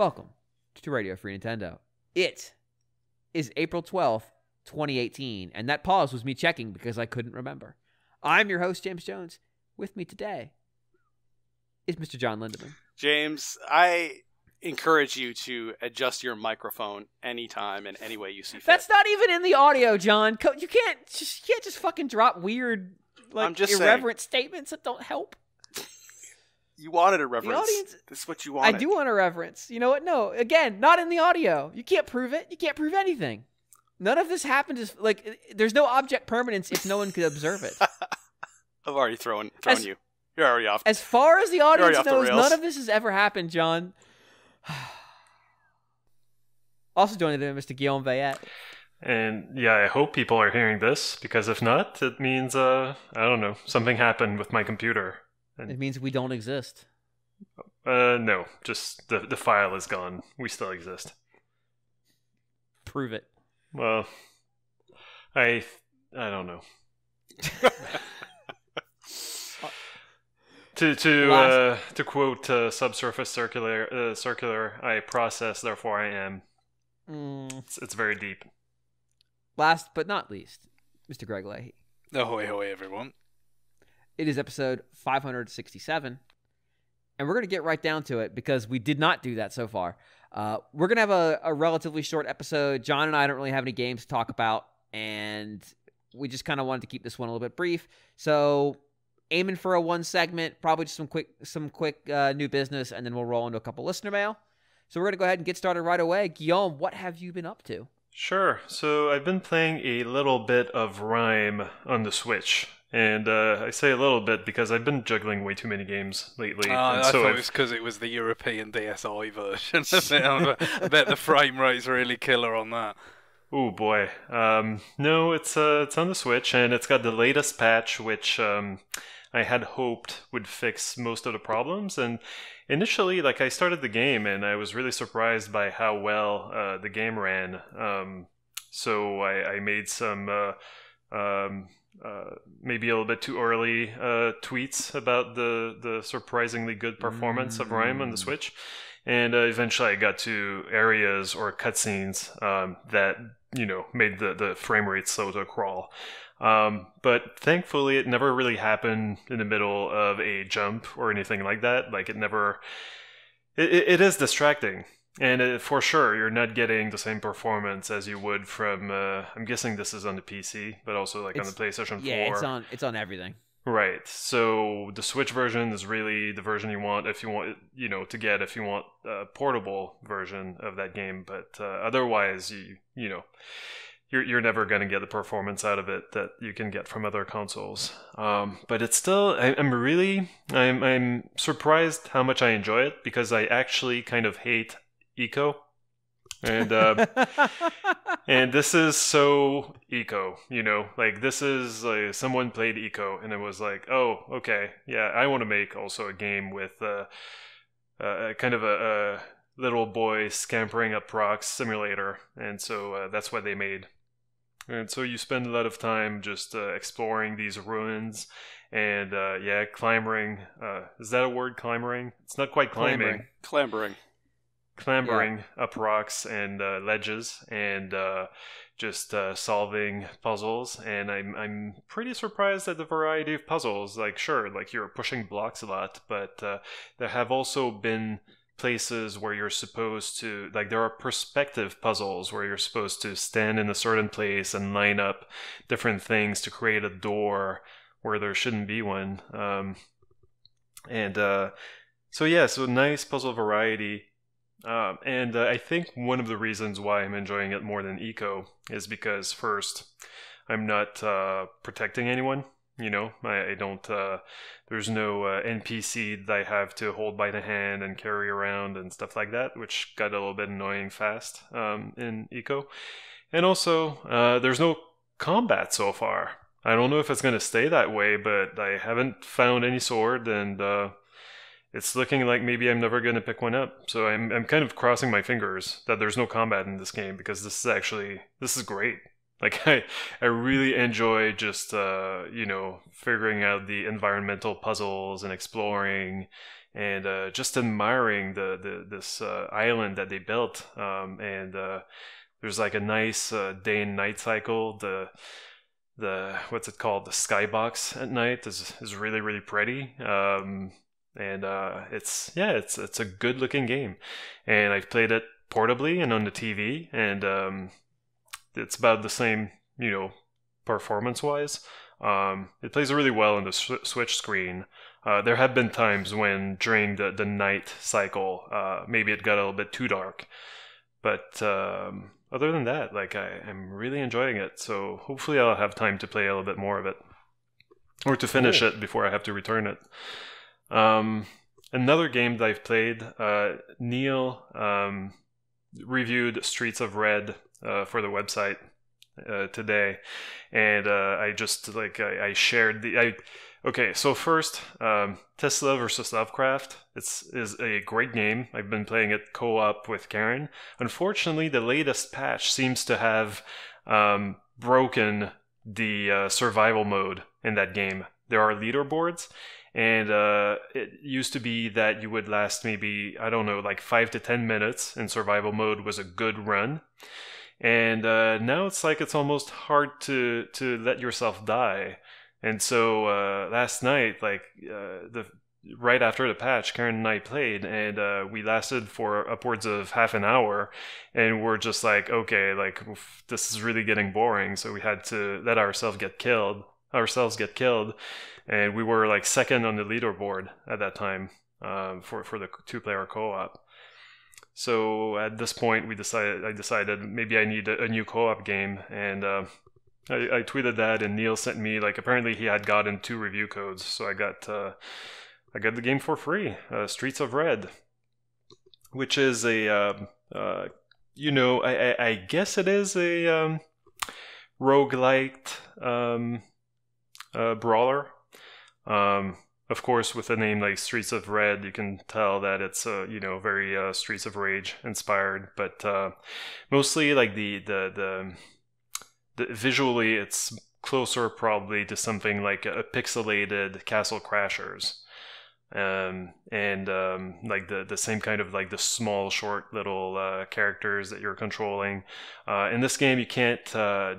Welcome to Radio Free Nintendo. It is April 12th, 2018, and that pause was me checking because I couldn't remember. I'm your host, James Jones. With me today is Mr. John Lindemann. James, I encourage you to adjust your microphone anytime and any way you see fit. That's not even in the audio, John. You can't just fucking drop weird, irreverent statements that don't help. You wanted a reference. The audience, this is what you wanted. I do want a reference. You know what? No, again, not in the audio. You can't prove it. You can't prove anything. None of this happened. There's no object permanence if no one could observe it. I've already thrown you. You're already off. As far as the audience knows, rails. none of this has ever happened, John. Also joining them, Mr. Guillaume Vayette. And yeah, I hope people are hearing this, because if not, it means, I don't know, something happened with my computer. And it means we don't exist. No, just the file is gone. We still exist. Prove it. Well, I don't know. To quote Subsurface Circular, I process, therefore I am. It's very deep. Last but not least, Mr. Greg Leahy. Ahoy, ahoy, everyone. It is episode 567, and we're going to get right down to it because we did not do that so far. We're going to have a relatively short episode. John and I don't really have any games to talk about, and we just kind of wanted to keep this one a little bit brief. So aiming for a one segment, probably just some quick new business, and then we'll roll into a couple listener mail. So we're going to go ahead and get started right away. Guillaume, what have you been up to? Sure. So I've been playing a little bit of Rime on the Switch. And I say a little bit because I've been juggling way too many games lately. I thought it was because it was the European DSi version of it. I bet the frame rate's really killer on that. Oh boy. No, it's on the Switch, and it's got the latest patch, which I had hoped would fix most of the problems. And initially, I started the game, and I was really surprised by how well the game ran. So I made some maybe a little bit too early tweets about the surprisingly good performance of Rime on the Switch. And eventually I got to areas or cutscenes that, made the frame rate slow to crawl. But thankfully it never really happened in the middle of a jump or anything like that. It is distracting. And for sure, you're not getting the same performance as you would from, I'm guessing this is on the PC, but also on the PlayStation 4. Yeah, it's on everything. Right. So the Switch version is really the version you want if you want, if you want a portable version of that game. But otherwise, you're never going to get the performance out of it that you can get from other consoles. But it's still, I'm surprised how much I enjoy it, because I actually kind of hate Eco, and and this is so Eco, this is someone played Eco and it was like, oh, okay, yeah, I want to make also a game with kind of a little boy scampering up rocks simulator, and so that's what they made. And so you spend a lot of time just exploring these ruins and clambering. Is that a word, clambering? It's not quite climbing. Clambering up rocks and ledges, and just solving puzzles. And I'm pretty surprised at the variety of puzzles. You're pushing blocks a lot, but there have also been places where you're supposed to, there are perspective puzzles where you're supposed to stand in a certain place and line up different things to create a door where there shouldn't be one. So nice puzzle variety. And I think one of the reasons why I'm enjoying it more than Eco is because, first, I'm not protecting anyone. I don't, there's no NPC that I have to hold by the hand and carry around and stuff like that, which got a little bit annoying fast in Eco. And also, there's no combat so far. I don't know if it's going to stay that way, but I haven't found any sword, and it's looking like maybe I'm never going to pick one up. So I'm kind of crossing my fingers that there's no combat in this game, because this is great. Like I really enjoy just figuring out the environmental puzzles and exploring and just admiring this island that they built. And there's like a nice day and night cycle. The what's it called? The skybox at night is really, really pretty. And it's a good looking game, and I've played it portably and on the TV, and it's about the same, performance wise. It plays really well on the Switch screen. There have been times when during the night cycle, maybe it got a little bit too dark, but other than that, like I'm really enjoying it. So hopefully I'll have time to play a little bit more of it, or to finish it before I have to return it. Another game that I've played, Neil reviewed Streets of Red for the website today, and I just I shared okay, so first, Tesla versus Lovecraft is a great game. I've been playing it co-op with Karen. Unfortunately, the latest patch seems to have broken the survival mode in that game. There are leaderboards, and it used to be that you would last maybe, I don't know, like 5 to 10 minutes in survival mode was a good run. And now it's like it's almost hard to let yourself die. And so last night, right after the patch, Karen and I played, and we lasted for upwards of half an hour, and we're just like, okay, like this is really getting boring. So we had to let ourselves get killed, and we were like second on the leaderboard at that time for the 2-player co-op. So at this point, I decided maybe I need a new co-op game, and I tweeted that, and Neil sent me, like, apparently he had gotten 2 review codes, so I got the game for free, Streets of Red, which is a I guess it is a roguelite brawler. Of course, with a name like Streets of Red, you can tell that it's very Streets of Rage inspired, but mostly like the visually it's closer probably to something like a pixelated Castle Crashers, and like the same kind of like the small short little characters that you're controlling. In this game you can't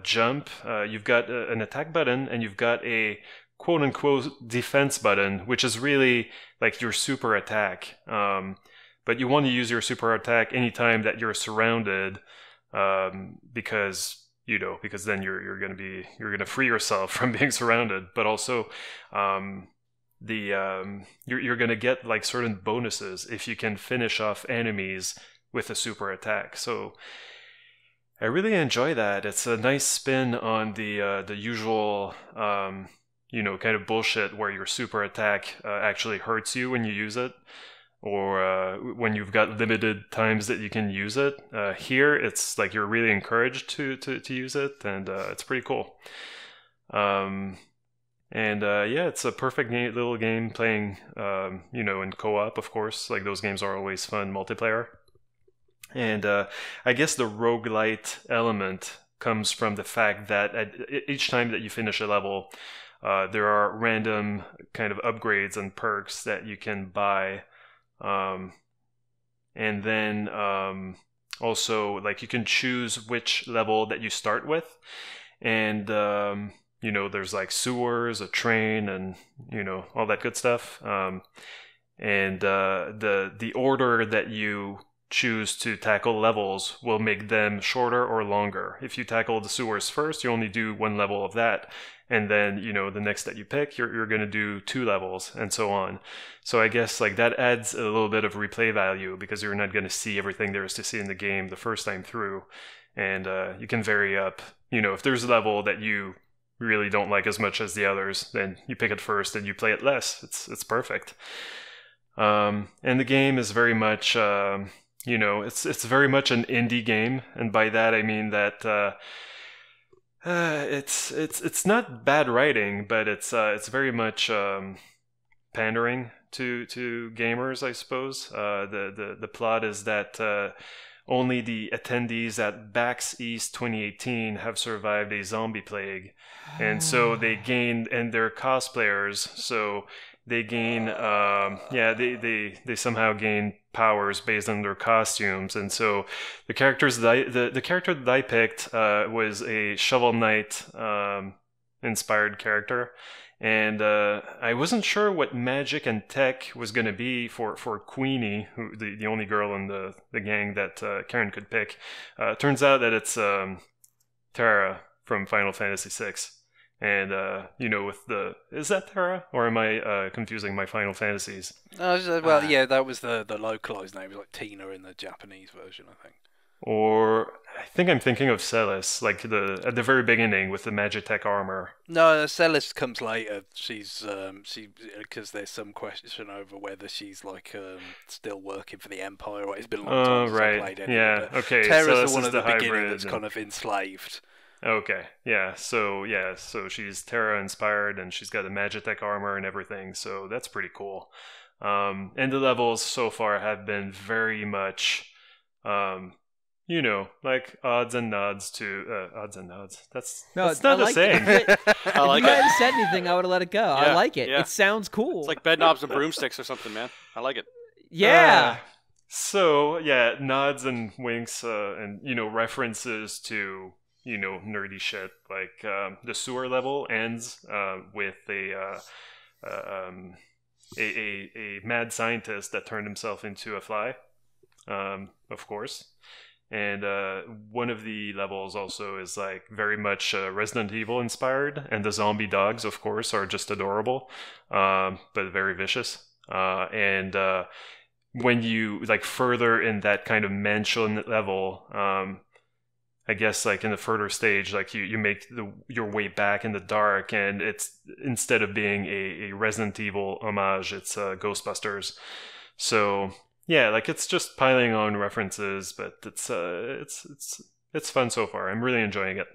jump. You've got an attack button, and you've got a quote-unquote defense button, which is really like your super attack, but you want to use your super attack anytime that you're surrounded, because then you're gonna free yourself from being surrounded, but also you're gonna get like certain bonuses if you can finish off enemies with a super attack. So I really enjoy that. It's a nice spin on the usual kind of bullshit where your super attack actually hurts you when you use it, or when you've got limited times that you can use it. Here, it's like you're really encouraged to use it, and it's pretty cool. It's a perfect little game playing, in co-op, of course. Like, those games are always fun multiplayer. And I guess the roguelite element comes from the fact that each time that you finish a level, there are random kind of upgrades and perks that you can buy. And then also, like, you can choose which level that you start with. And, there's like sewers, a train, and, all that good stuff. And the order that you choose to tackle levels will make them shorter or longer. If you tackle the sewers first, you only do 1 level of that. And then, the next that you pick, you're going to do 2 levels, and so on. So I guess like that adds a little bit of replay value, because you're not going to see everything there is to see in the game the first time through. And you can vary up. If there's a level that you really don't like as much as the others, then you pick it first and you play it less. It's perfect. And the game is very much, it's very much an indie game. And by that I mean that it's not bad writing, but it's very much pandering to gamers, I suppose. The plot is that only the attendees at PAX East 2018 have survived a zombie plague. And so they gained, and they're cosplayers, so they gain, they somehow gain powers based on their costumes. And so the characters that the character that I picked was a Shovel Knight inspired character. And I wasn't sure what magic and tech was going to be for Queenie, who the only girl in the gang that Karen could pick. Turns out that it's Terra from Final Fantasy VI. And, with is that Terra? Or am I confusing my Final Fantasies? Yeah, that was the localized name. It was like Tina in the Japanese version, I think. Or I think I'm thinking of Celis, like at the very beginning with the Magitech armor. No, Celis comes later. She's because there's some question over whether she's still working for the Empire. Or it's been a long time since I played anything. Yeah, okay. Terra's the one at the beginning that's kind of enslaved. Okay, yeah. So she's Terra inspired, and she's got the Magitech armor and everything. So that's pretty cool. And the levels so far have been very much. Like odds and nods to odds and nods. That's not a saying. I like it. If you hadn't said anything, I would have let it go. Yeah, I like it. Yeah. It sounds cool. It's like bed knobs and broomsticks or something, man. I like it. Yeah. Nods and winks and references to nerdy shit, like the sewer level ends with a mad scientist that turned himself into a fly, of course. And one of the levels also is like very much Resident Evil inspired, and the zombie dogs, of course, are just adorable, but very vicious. And when you further in that kind of mansion level, I guess in the further stage, you make your way back in the dark, and it's instead of being a Resident Evil homage, it's Ghostbusters. So. Yeah, it's just piling on references, but it's fun so far. I'm really enjoying it.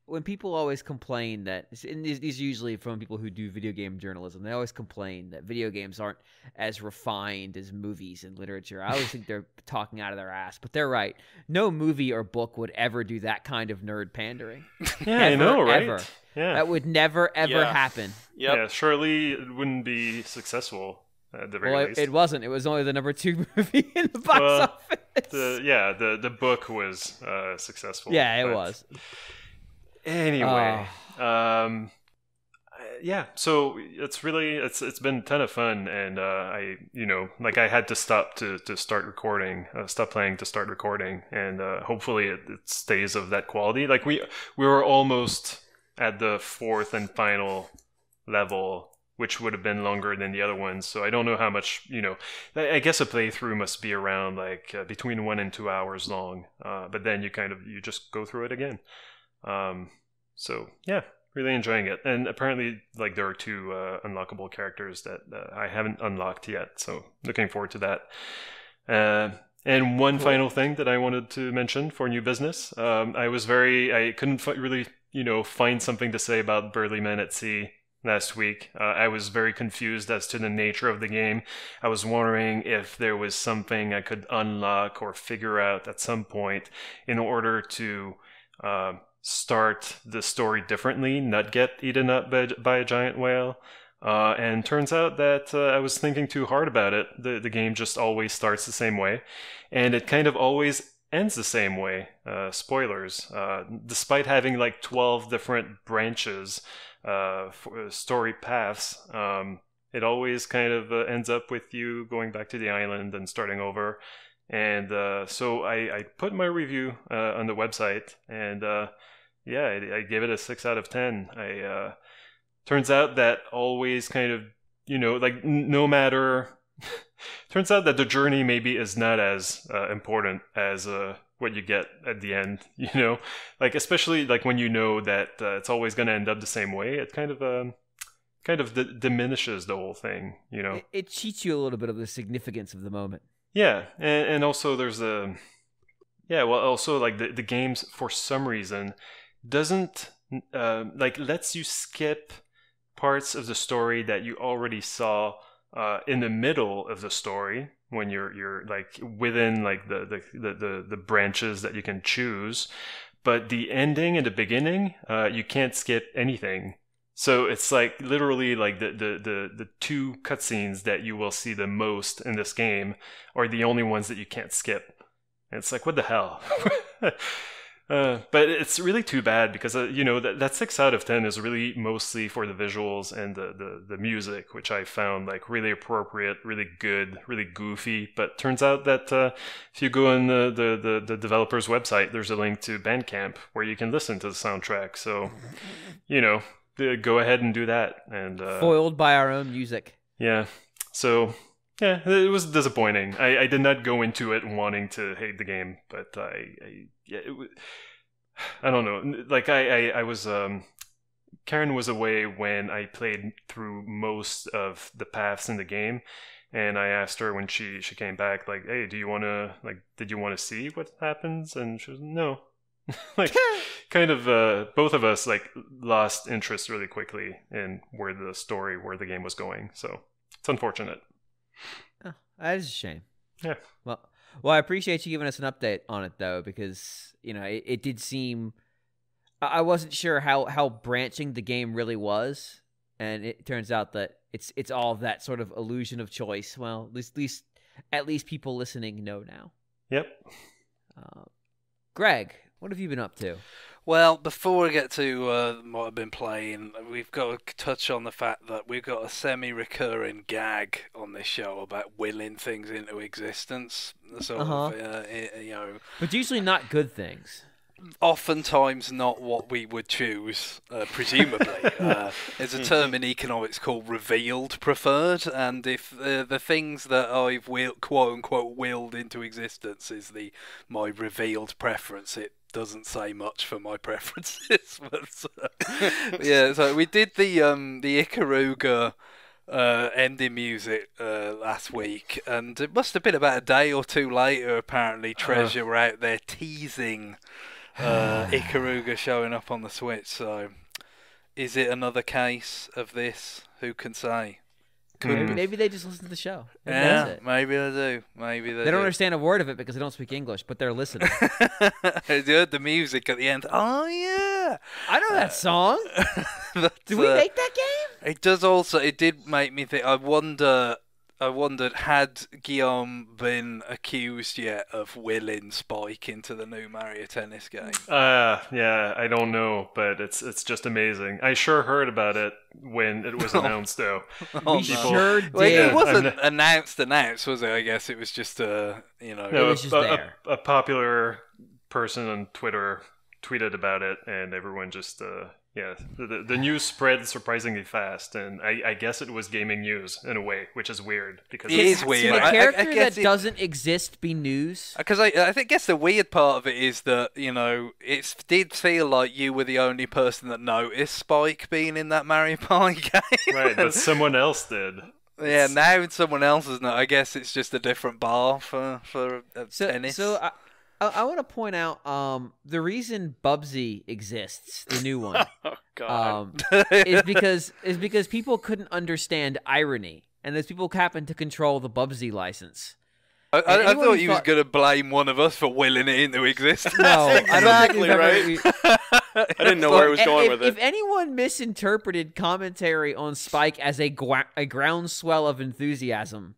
When people always complain that, and these usually from people who do video game journalism, they always complain that video games aren't as refined as movies and literature. I always think they're talking out of their ass, but they're right. No movie or book would ever do that kind of nerd pandering. Yeah, I know, right? Ever. Yeah, that would never ever happen. Yep. Yeah, surely it wouldn't be successful. At the very least. It wasn't. It was only the number 2 movie in the box office. The book was successful. Yeah, it was. Anyway, so it's been a ton of fun, and I had to stop to start recording, stop playing to start recording, and hopefully it stays of that quality. We were almost at the 4th and final level, which would have been longer than the other ones. So I don't know how much, I guess a playthrough must be around between 1 and 2 hours long. But then you just go through it again. So yeah, really enjoying it. And apparently there are 2 unlockable characters that I haven't unlocked yet. So looking forward to that. And one final thing that I wanted to mention for new business. I couldn't really, find something to say about Burly Men at Sea last week. I was very confused as to the nature of the game. I was wondering if there was something I could unlock or figure out at some point in order to start the story differently, not get eaten up by a giant whale. And turns out that I was thinking too hard about it. The game just always starts the same way, and it kind of always ends the same way. Spoilers. Despite having 12 different branches, story paths, it always kind of ends up with you going back to the island and starting over. And so I put my review on the website, and I gave it a 6 out of 10. Turns out that always kind of, no matter turns out that the journey maybe is not as important as what you get at the end, especially when that it's always going to end up the same way. It kind of diminishes the whole thing, It cheats you a little bit of the significance of the moment. Yeah, and also there's also the games for some reason doesn't lets you skip parts of the story that you already saw in the middle of the story when you're like within like the branches that you can choose, but the ending and the beginning, you can't skip anything. So it's like literally like the two cutscenes that you will see the most in this game are the only ones that you can't skip. And it's like, what the hell? But it's really too bad because, that 6 out of 10 is really mostly for the visuals and the music, which I found like really appropriate, really good, really goofy. But turns out that if you go on the developer's website, there's a link to Bandcamp where you can listen to the soundtrack. So, go ahead and do that. And foiled by our own music. Yeah. So... yeah, it was disappointing. I did not go into it wanting to hate the game, but I don't know. Like I was Karen was away when I played through most of the paths in the game, and I asked her when she came back, like, hey, did you want to see what happens? And she was no. Like kind of both of us like lost interest really quickly in where the game was going. So it's unfortunate. Oh, that is a shame. Yeah. Well, I appreciate you giving us an update on it, though, because it did seem I wasn't sure how branching the game really was, and it turns out that it's all that sort of illusion of choice. Well, at least people listening know now. Yep. Greg, what have you been up to? Well, before we get to what I've been playing, we've got to touch on the fact that we've got a semi-recurring gag on this show about willing things into existence. But usually not good things. Oftentimes not what we would choose, presumably. There's a term in economics called revealed preferred, and if the things that I've quote-unquote willed into existence is my revealed preference, it doesn't say much for my preferences. But, yeah, so we did the Ikaruga ending music last week, and it must have been about a day or two later, apparently Treasure were out there teasing Ikaruga showing up on the Switch. So is it another case of this? Who can say? Maybe they just listen to the show. Maybe they do. They don't understand a word of it because they don't speak English, but they're listening. They heard the music at the end. Oh yeah, I know that song. Did we make that game? It does also. It did make me think. I wondered, had Guillaume been accused yet of willing Spike into the new Mario Tennis game? Yeah, I don't know, but it's just amazing. I sure heard about it when it was announced, though. We sure did. Well, it wasn't announced, was it? I guess it was just it was just there. A popular person on Twitter tweeted about it, and everyone just the news spread surprisingly fast, and I guess it was gaming news in a way, which is weird because it is weird. Can a character that doesn't exist be news? Because I guess the weird part of it is that it did feel like you were the only person that noticed Spike being in that Mario Party game, right? But someone else did. Yeah, now someone else is not. I guess it's just a different bar for tennis. So I want to point out the reason Bubsy exists, the new one, oh, God. is because people couldn't understand irony, and those people happen to control the Bubsy license. I thought you was going to blame one of us for willing it into existence. No, exactly right. I didn't know where I was going with it. If anyone misinterpreted commentary on Spike as a groundswell of enthusiasm,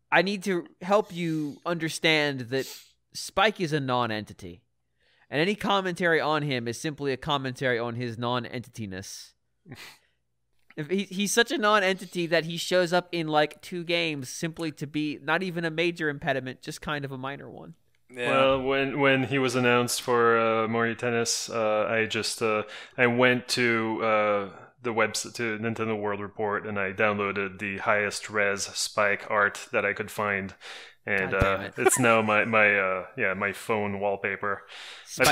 I need to help you understand that Spike is a non-entity, and any commentary on him is simply a commentary on his non-entityness. He's such a non-entity that he shows up in like 2 games simply to be not even a major impediment, just kind of a minor one. Yeah. Well, when he was announced for Mario Tennis, I went to the website, to Nintendo World Report, and I downloaded the highest res Spike art that I could find. And it's now my phone wallpaper. I've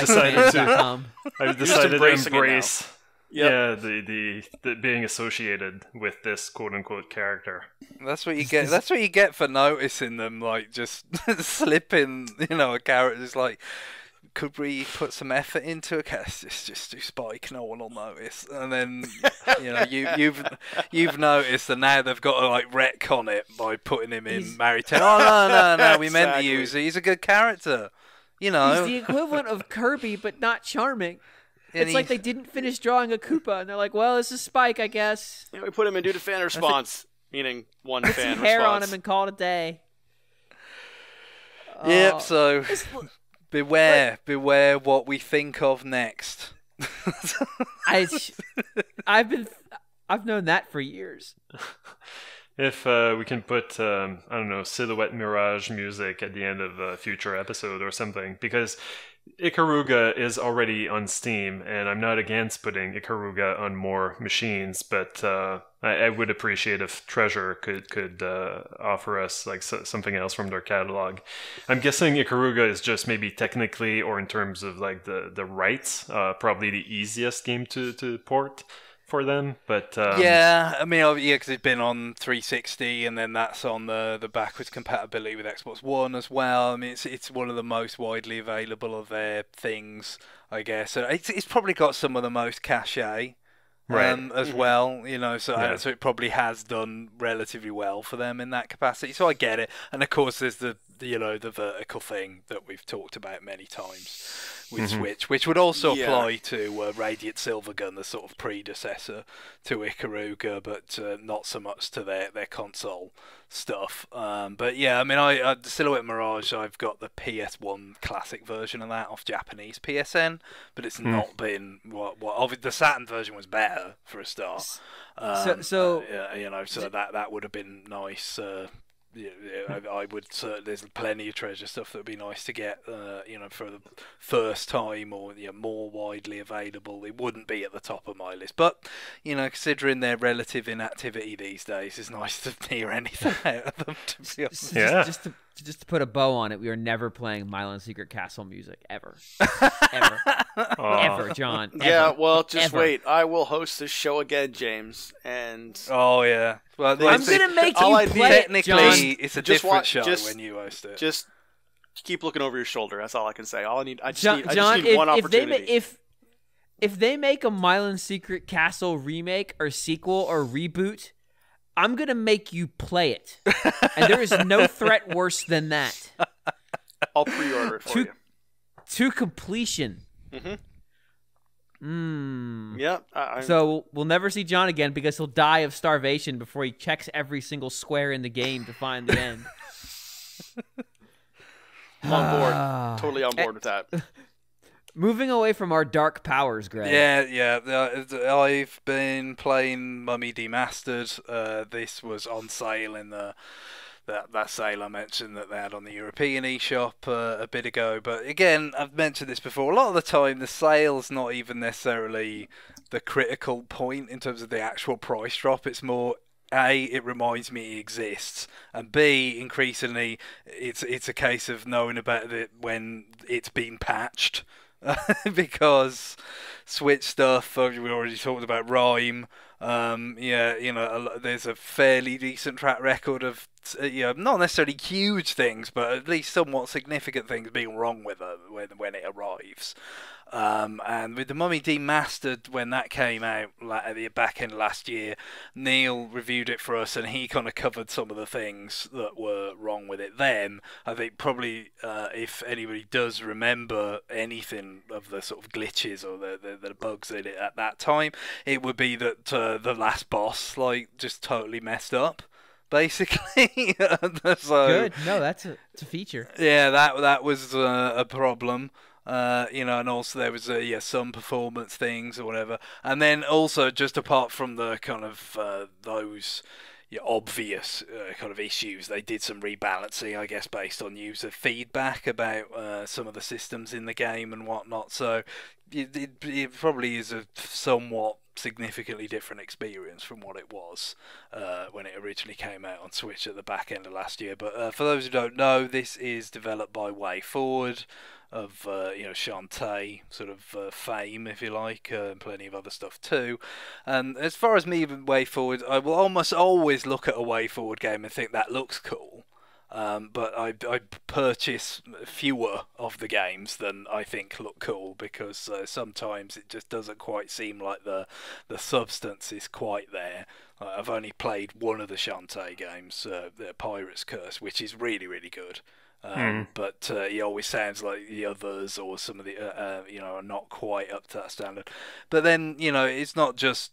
decided to embrace the being associated with this quote unquote character. That's what you get. That's what you get for noticing them, like just slipping. A character is like could we put some effort into it? Just do Spike, no one will notice. And then you've noticed, and now they've got to like retcon it by putting him in Mary Ted. Oh no, we meant to use it. He's a good character. You know, he's the equivalent of Kirby, but not charming. And it's like they didn't finish drawing a Koopa, and they're like, "Well, this is Spike, I guess." Yeah, we put him in due to fan response, meaning one fan response. Hair on him and call it a day. Yep. So beware what we think of next. I've known that for years. If we can put, I don't know, Silhouette Mirage music at the end of a future episode or something, because Ikaruga is already on Steam, and I'm not against putting Ikaruga on more machines, but I would appreciate if Treasure could offer us like something else from their catalog. I'm guessing Ikaruga is just maybe technically, or in terms of like the rights, probably the easiest game to port for them, but yeah, I mean, yeah, because it's been on 360, and then that's on the backwards compatibility with Xbox One as well. I mean, it's one of the most widely available of their things, I guess. So it's probably got some of the most cachet, as well. You know, so it probably has done relatively well for them in that capacity. So I get it, and of course there's the vertical thing that we've talked about many times with Switch, which would also apply to Radiant Silvergun, the sort of predecessor to Ikaruga, but not so much to their console stuff. But yeah, I mean, I Silhouette Mirage, I've got the PS1 classic version of that off Japanese PSN, but it's not been what the Saturn version was better for a start. So that would have been nice. I would. There's plenty of treasure stuff that would be nice to get, for the first time, or more widely available. It wouldn't be at the top of my list, but considering their relative inactivity these days, it's nice to hear anything out of them. To be honest. Yeah. Just to put a bow on it, we are never playing Myland Secret Castle music ever, ever, John. Yeah, well, just wait. I will host this show again, James, and oh yeah. Well, I'm gonna make you play it, John. Technically, it's a different show when you host it. Just keep looking over your shoulder. That's all I can say. I just John, need one opportunity. If they make a Myland Secret Castle remake or sequel or reboot, I'm going to make you play it. And there is no threat worse than that. I'll pre-order it for you. To completion. Yeah. So we'll never see John again because he'll die of starvation before he checks every single square in the game to find the end. I'm on board. Totally on board with that. Moving away from our dark powers, Greg. Yeah. I've been playing Mummy Demastered. This was on sale in that sale I mentioned that they had on the European eShop a bit ago. But again, I've mentioned this before. A lot of the time, the sale's not even necessarily the critical point in terms of the actual price drop. It's more, A, it reminds me it exists, and B, increasingly, it's a case of knowing about it when it's been patched. Because Switch stuff, we already talked about Rime. There's a fairly decent track record of not necessarily huge things, but at least somewhat significant things being wrong with it when it arrives. And with the Mummy Demastered, when that came out at the back end of last year, Neil reviewed it for us, and he kind of covered some of the things that were wrong with it then. I think probably if anybody does remember anything of the sort of glitches or the bugs in it at that time, it would be that the last boss just totally messed up, basically. So, good. No, it's a feature. Yeah, that was a problem. And also there was some performance things or whatever, and then also just apart from the kind of those obvious kind of issues, they did some rebalancing, I guess, based on user feedback about some of the systems in the game and whatnot. So it probably is a somewhat significantly different experience from what it was when it originally came out on Switch at the back end of last year. But for those who don't know, this is developed by WayForward of Shantae sort of fame, if you like, and plenty of other stuff too. And as far as me, WayForward, I will almost always look at a WayForward game and think that looks cool. But I purchase fewer of the games than I think look cool, because sometimes it just doesn't quite seem like the substance is quite there. I've only played one of the Shantae games, the Pirate's Curse, which is really, really good. But it always sounds like the others, or some of the are not quite up to that standard. But then it's not just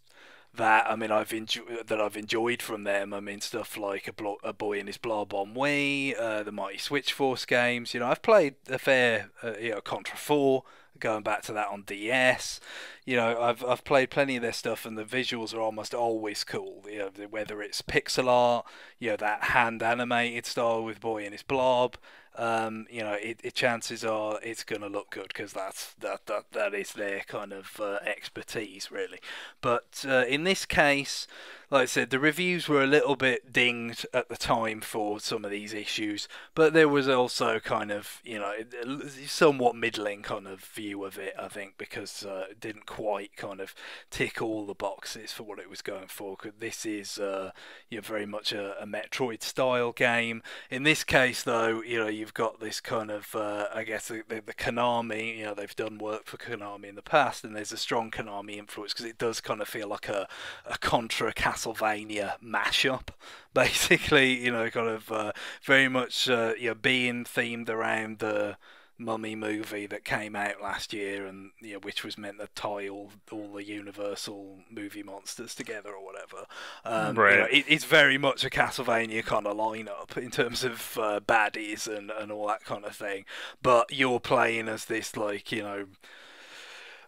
that. I mean, I've enjoyed from them. I mean, stuff like a Boy and His Blob on Wii, the Mighty Switch Force games. I've played a fair Contra 4. Going back to that on DS, I've played plenty of their stuff, and the visuals are almost always cool. Whether it's pixel art, that hand animated style with Boy and His Blob, chances are it's gonna look good, because that is their kind of expertise, really. But in this case, like I said, the reviews were a little bit dinged at the time for some of these issues, but there was also kind of, somewhat middling kind of view of it, I think, because it didn't quite kind of tick all the boxes for what it was going for. 'Cause this is very much a Metroid style game. In this case, though, you've got this kind of, I guess, the Konami, they've done work for Konami in the past, and there's a strong Konami influence, because it does kind of feel like a Contra Castlevania mashup, basically. Kind of very much being themed around the Mummy movie that came out last year, and which was meant to tie all the Universal movie monsters together or whatever. Right. It's very much a Castlevania kind of lineup in terms of baddies and all that kind of thing. But you're playing as this, like,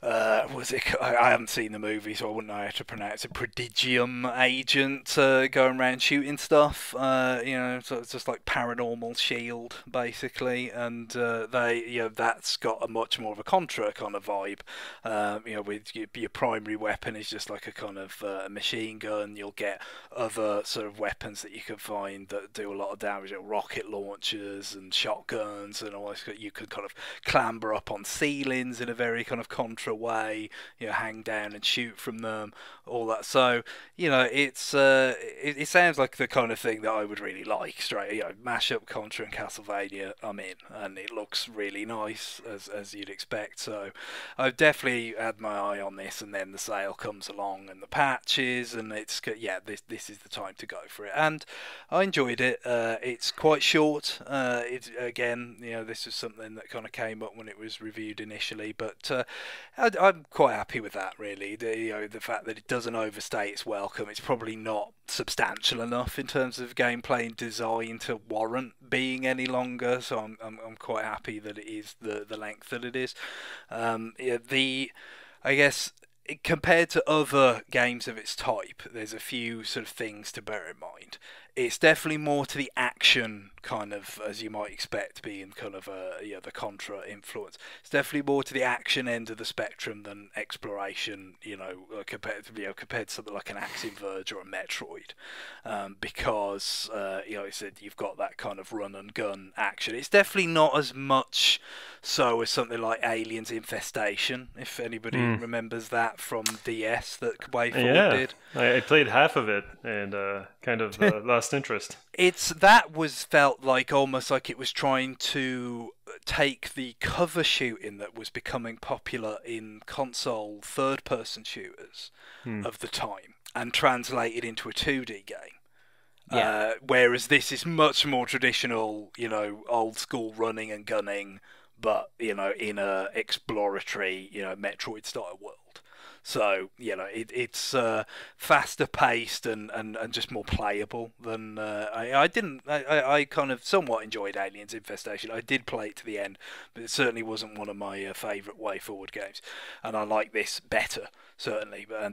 was it? I haven't seen the movie, so I wouldn't know how to pronounce it. Prodigium agent going around shooting stuff. So it's just like Paranormal Shield, basically, and that's got a much more of a Contra kind of vibe. With your primary weapon is just like a kind of machine gun. You'll get other sort of weapons that you can find that do a lot of damage, like rocket launchers and shotguns and all this. You can kind of clamber up on ceilings in a very kind of Contra way, hang down and shoot from them, all that. So it's it sounds like the kind of thing that I would really like. Straight, mash up Contra and Castlevania, I'm in, and it looks really nice, as you'd expect. So I've definitely had my eye on this, and then the sale comes along and the patches, and it's this is the time to go for it. And I enjoyed it. It's quite short. This is something that kind of came up when it was reviewed initially, but I'm quite happy with that, really. The fact that it doesn't overstay its welcome. It's probably not substantial enough in terms of gameplay and design to warrant being any longer. So I'm quite happy that it is the length that it is. I guess, compared to other games of its type, there's a few sort of things to bear in mind. It's definitely more to the action, kind of, as you might expect, being kind of the Contra influence. It's definitely more to the action end of the spectrum than exploration, compared to something like an Axiom Verge or a Metroid, because I said, you've got that kind of run and gun action. It's definitely not as much so as something like Aliens Infestation, if anybody remembers that from DS that WayForward did. I played half of it and kind of lost interest. Felt like almost like it was trying to take the cover shooting that was becoming popular in console third-person shooters of the time and translate it into a 2D game. Yeah. Whereas this is much more traditional, old school running and gunning, but in a exploratory, Metroid style world. So it's faster paced and just more playable than I kind of somewhat enjoyed Aliens Infestation. I did play it to the end, but it certainly wasn't one of my favourite WayForward games, and I like this better, certainly. But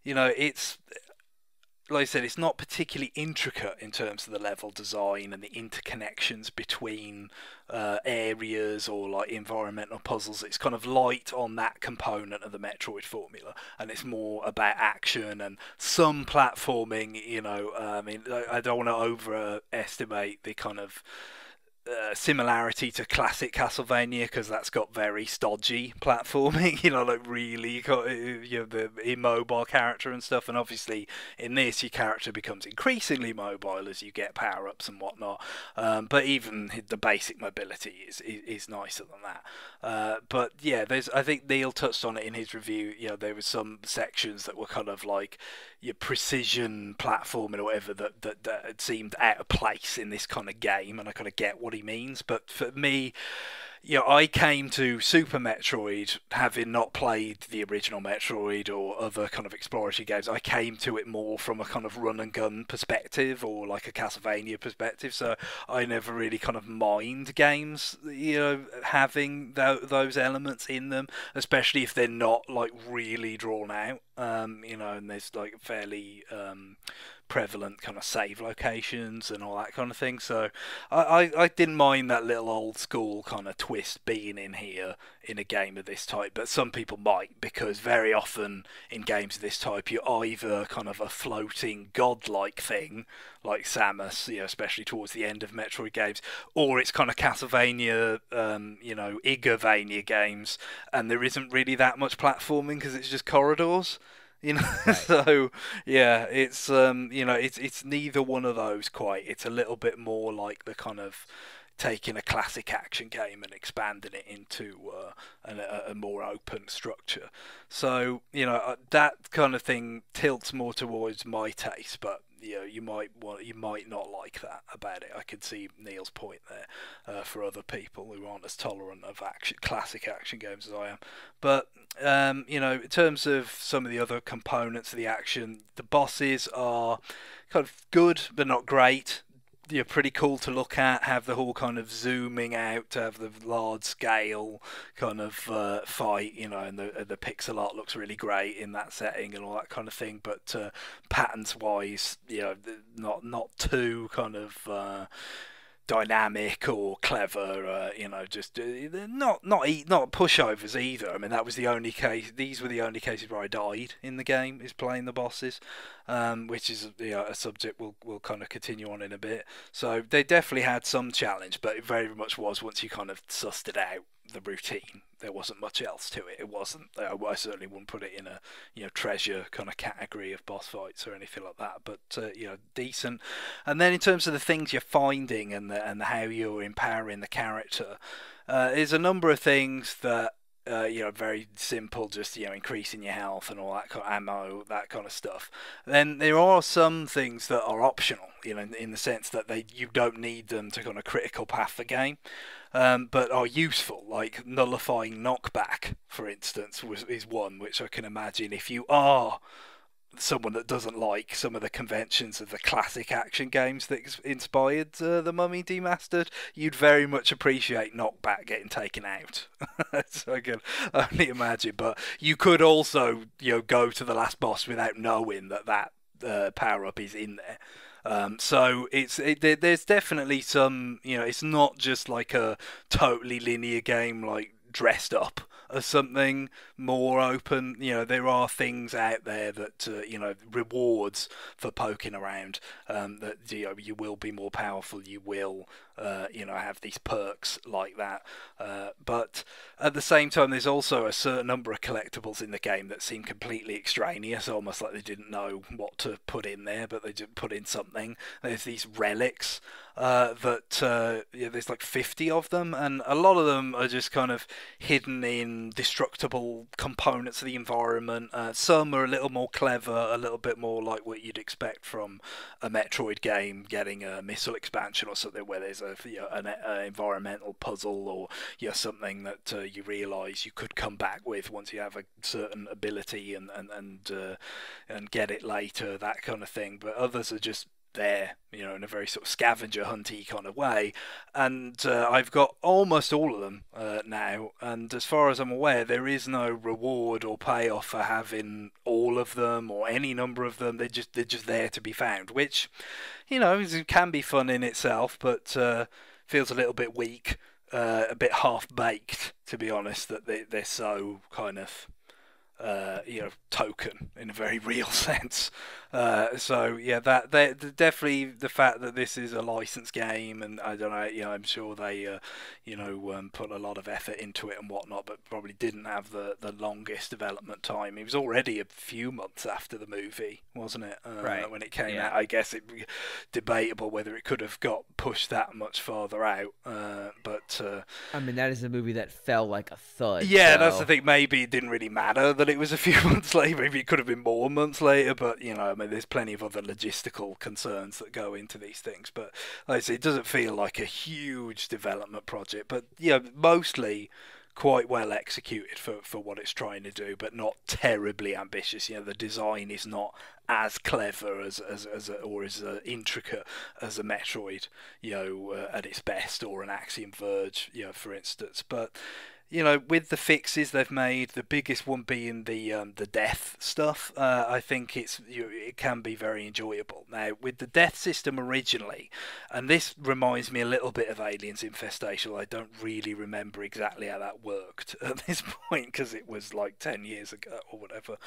it's, like I said, it's not particularly intricate in terms of the level design and the interconnections between areas or like environmental puzzles. It's kind of light on that component of the Metroid formula, and it's more about action and some platforming. I don't want to overestimate the kind of similarity to classic Castlevania, because that's got very stodgy platforming, like really got the immobile character and stuff. And obviously in this, your character becomes increasingly mobile as you get power-ups and whatnot. But even the basic mobility is nicer than that. But yeah, I think Neil touched on it in his review. There were some sections that were kind of like your precision platforming or whatever that seemed out of place in this kind of game, and I kind of get what he means. But for me, I came to Super Metroid having not played the original Metroid or other kind of exploratory games. I came to it more from a kind of run and gun perspective, or like a Castlevania perspective. So I never really kind of mind games, having those elements in them, especially if they're not like really drawn out. And there's like fairly prevalent kind of save locations and all that kind of thing. So I didn't mind that little old school kind of twist being in here in a game of this type, but some people might, because very often in games of this type you're either kind of a floating godlike thing like Samus, especially towards the end of Metroid games, or it's kind of Castlevania, Igavania games, and there isn't really that much platforming because it's just corridors. Right. So yeah, it's it's neither one of those quite. It's a little bit more like the kind of taking a classic action game and expanding it into a more open structure. So that kind of thing tilts more towards my taste, but you might not like that about it. I could see Neil's point there for other people who aren't as tolerant of classic action games as I am. But in terms of some of the other components of the action, the bosses are kind of good but not great. Pretty cool to look at, have the whole kind of zooming out to have the large scale kind of fight, and the pixel art looks really great in that setting and all that kind of thing. But patterns wise, not too kind of dynamic or clever, just not pushovers either. I mean, that was the only case. These were the only cases where I died in the game, is playing the bosses, which is a subject we'll kind of continue on in a bit. So they definitely had some challenge, but it very much was, once you kind of sussed it out, the routine, there wasn't much else to it. It wasn't. I certainly wouldn't put it in a treasure kind of category of boss fights or anything like that. But decent. And then in terms of the things you're finding and how you're empowering the character, there's a number of things that very simple, just increasing your health and all that kind of ammo, that kind of stuff. Then there are some things that are optional, in the sense that you don't need them to kind of critical path the game. But are useful, like nullifying knockback, for instance, is one which I can imagine if you are someone that doesn't like some of the conventions of the classic action games that inspired the Mummy Demastered, you'd very much appreciate knockback getting taken out. So I can only imagine. But you could also go to the last boss without knowing that power up is in there. So there's definitely some, it's not just like a totally linear game like Dressed Up as something more open. There are things out there that rewards for poking around, that you will be more powerful, you will have these perks like that, but at the same time there's also a certain number of collectibles in the game that seem completely extraneous, almost like they didn't know what to put in there, but they just put in something. There's these relics that there's like 50 of them, and a lot of them are just kind of hidden in destructible components of the environment. Some are a little more clever, a little bit more like what you'd expect from a Metroid game, getting a missile expansion or something, where there's an environmental puzzle, or something that you realise you could come back with once you have a certain ability and get it later, that kind of thing. But others are just there, in a very sort of scavenger hunty kind of way, and I've got almost all of them now, and as far as I'm aware there is no reward or payoff for having all of them or any number of them. They're just there to be found, which it can be fun in itself, but feels a little bit weak, a bit half baked, to be honest, that they're so kind of token in a very real sense. So yeah, that definitely the fact that this is a licensed game, and I don't know, I'm sure they, put a lot of effort into it and whatnot, but probably didn't have the longest development time. It was already a few months after the movie, wasn't it? Right. When it came Yeah. out, I guess it debatable whether it could have got pushed that much farther out. But I mean, that is a movie that fell like a thud. yeah, so- that's the thing. Maybe it didn't really matter that it was a few months later. Maybe it could have been more months later. But there's plenty of other logistical concerns that go into these things. But like I say, it doesn't feel like a huge development project. But mostly quite well executed for what it's trying to do, but not terribly ambitious. The design is not as clever as intricate as a Metroid, at its best, or an Axiom Verge, for instance. But with the fixes they've made, the biggest one being the death stuff, I think it can be very enjoyable. Now, with the death system originally, and this reminds me a little bit of Aliens Infestation, I don't really remember exactly how that worked at this point, because it was like 10 years ago or whatever.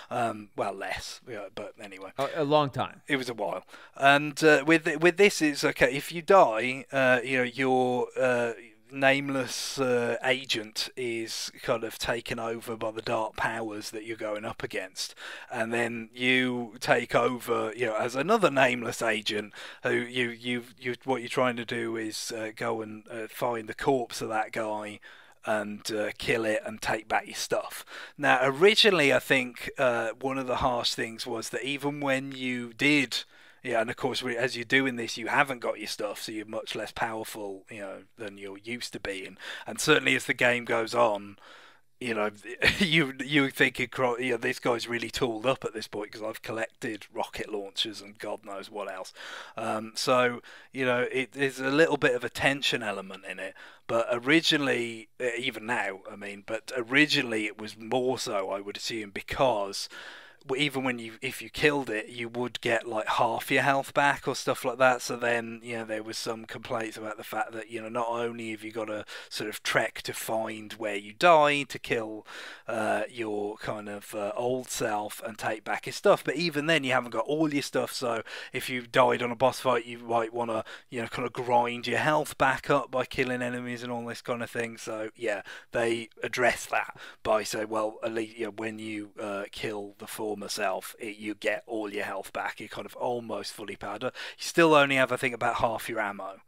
Well, less, but anyway. A long time. It was a while. And with this, it's okay. If you die, your nameless agent is kind of taken over by the dark powers that you're going up against, and then you take over as another nameless agent who you what you're trying to do is go and find the corpse of that guy and kill it and take back your stuff. Now, originally, I think one of the harsh things was that even when you did, and of course, as you're doing this, you haven't got your stuff, so you're much less powerful, than you're used to being. And certainly, as the game goes on, you think this guy's really tooled up at this point, because I've collected rocket launchers and God knows what else. So there's a little bit of a tension element in it. But originally, even now, but originally it was more so, I would assume, because even if you killed it, you would get like half your health back or stuff like that. So then, there was some complaints about the fact that, not only have you got to sort of trek to find where you died to kill your kind of old self and take back your stuff, but even then you haven't got all your stuff. So if you died on a boss fight, you might want to, kind of grind your health back up by killing enemies and all this kind of thing. So yeah, they address that by saying, well, at least when you kill the former self, you get all your health back. You're kind of almost fully powered up. You still only have, I think, about half your ammo.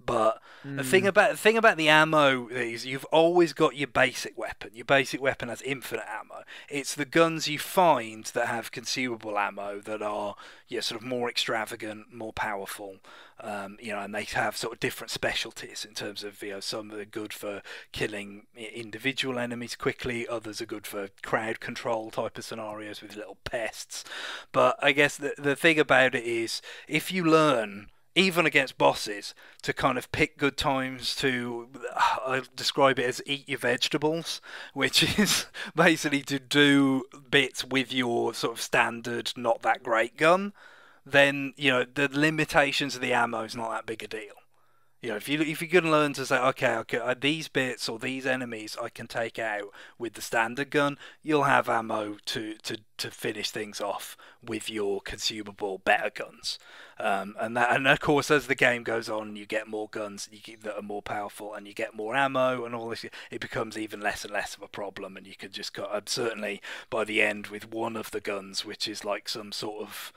But the thing about the ammo is you've always got your basic weapon. Your basic weapon has infinite ammo. It's the guns you find that have consumable ammo that are sort of more extravagant, more powerful. And they have sort of different specialties in terms of some are good for killing individual enemies quickly, others are good for crowd control type of scenarios with little pests. But I guess the thing about it is, if you learn, even against bosses, to kind of pick good times to, I describe it as eat your vegetables, which is basically to do bits with your sort of standard, not that great gun, then, the limitations of the ammo is not that big a deal. If you can learn to say, okay, these bits or these enemies I can take out with the standard gun, you'll have ammo to finish things off with your consumable better guns. And of course, as the game goes on, you get more guns that are more powerful, and you get more ammo and all this. It becomes even less and less of a problem, and you can just certainly by the end with one of the guns, which is like some sort of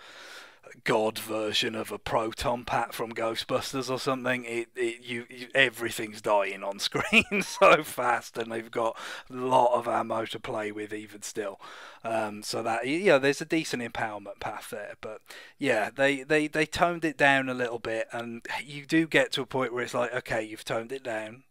god version of a proton pack from Ghostbusters or something, everything's dying on screen so fast, and they've got a lot of ammo to play with even still. So that there's a decent empowerment path there, but they toned it down a little bit, and you do get to a point where it's like, okay, you've toned it down,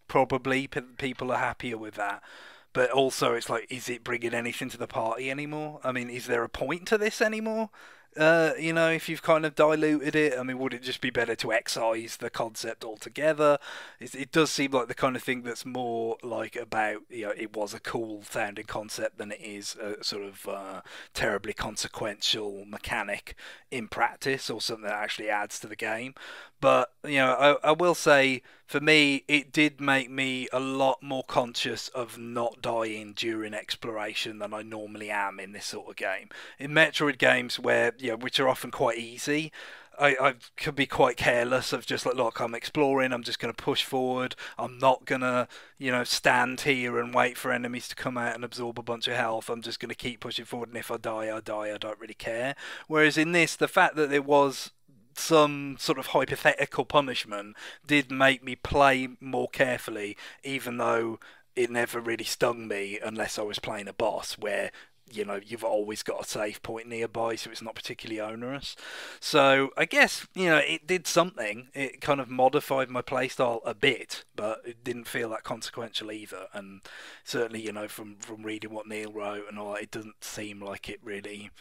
probably people are happier with that. But also, it's like, is it bringing anything to the party anymore? Is there a point to this anymore? If you've kind of diluted it, would it just be better to excise the concept altogether? It does seem like the kind of thing that's more like about, it was a cool sounding concept than it is a sort of terribly consequential mechanic in practice, or something that actually adds to the game. But, I will say, for me, it did make me a lot more conscious of not dying during exploration than I normally am in this sort of game. In Metroid games, which are often quite easy, I could be quite careless of just like, look, I'm exploring, I'm just going to push forward, I'm not going to, stand here and wait for enemies to come out and absorb a bunch of health, I'm just going to keep pushing forward, and if I die, I die, I don't really care. Whereas in this, the fact that there was some sort of hypothetical punishment did make me play more carefully, even though it never really stung me unless I was playing a boss where you've always got a save point nearby, so it's not particularly onerous. So I guess, it did something. It kind of modified my playstyle a bit, but it didn't feel that consequential either. And certainly, from reading what Neil wrote and all that, it doesn't seem like it really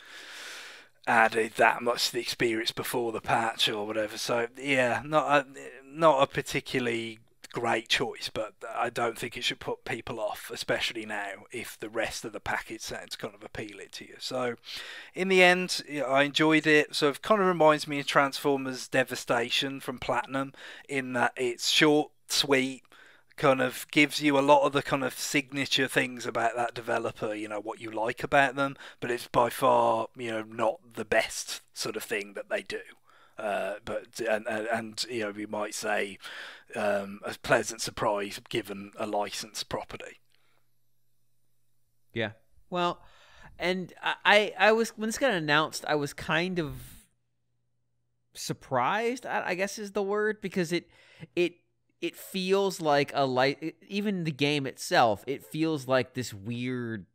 added that much to the experience before the patch or whatever. So yeah, not a particularly great choice, but I don't think it should put people off, especially now if the rest of the package sounds kind of appealing to you. So in the end, I enjoyed it. So it kind of reminds me of Transformers Devastation from Platinum, in that it's short, sweet, kind of gives you a lot of the kind of signature things about that developer, what you like about them, but it's by far, not the best sort of thing that they do. But we might say a pleasant surprise given a licensed property. Yeah. Well, and I was, when this got announced, I was kind of surprised, I guess is the word, because it feels like even the game itself, it feels like this weird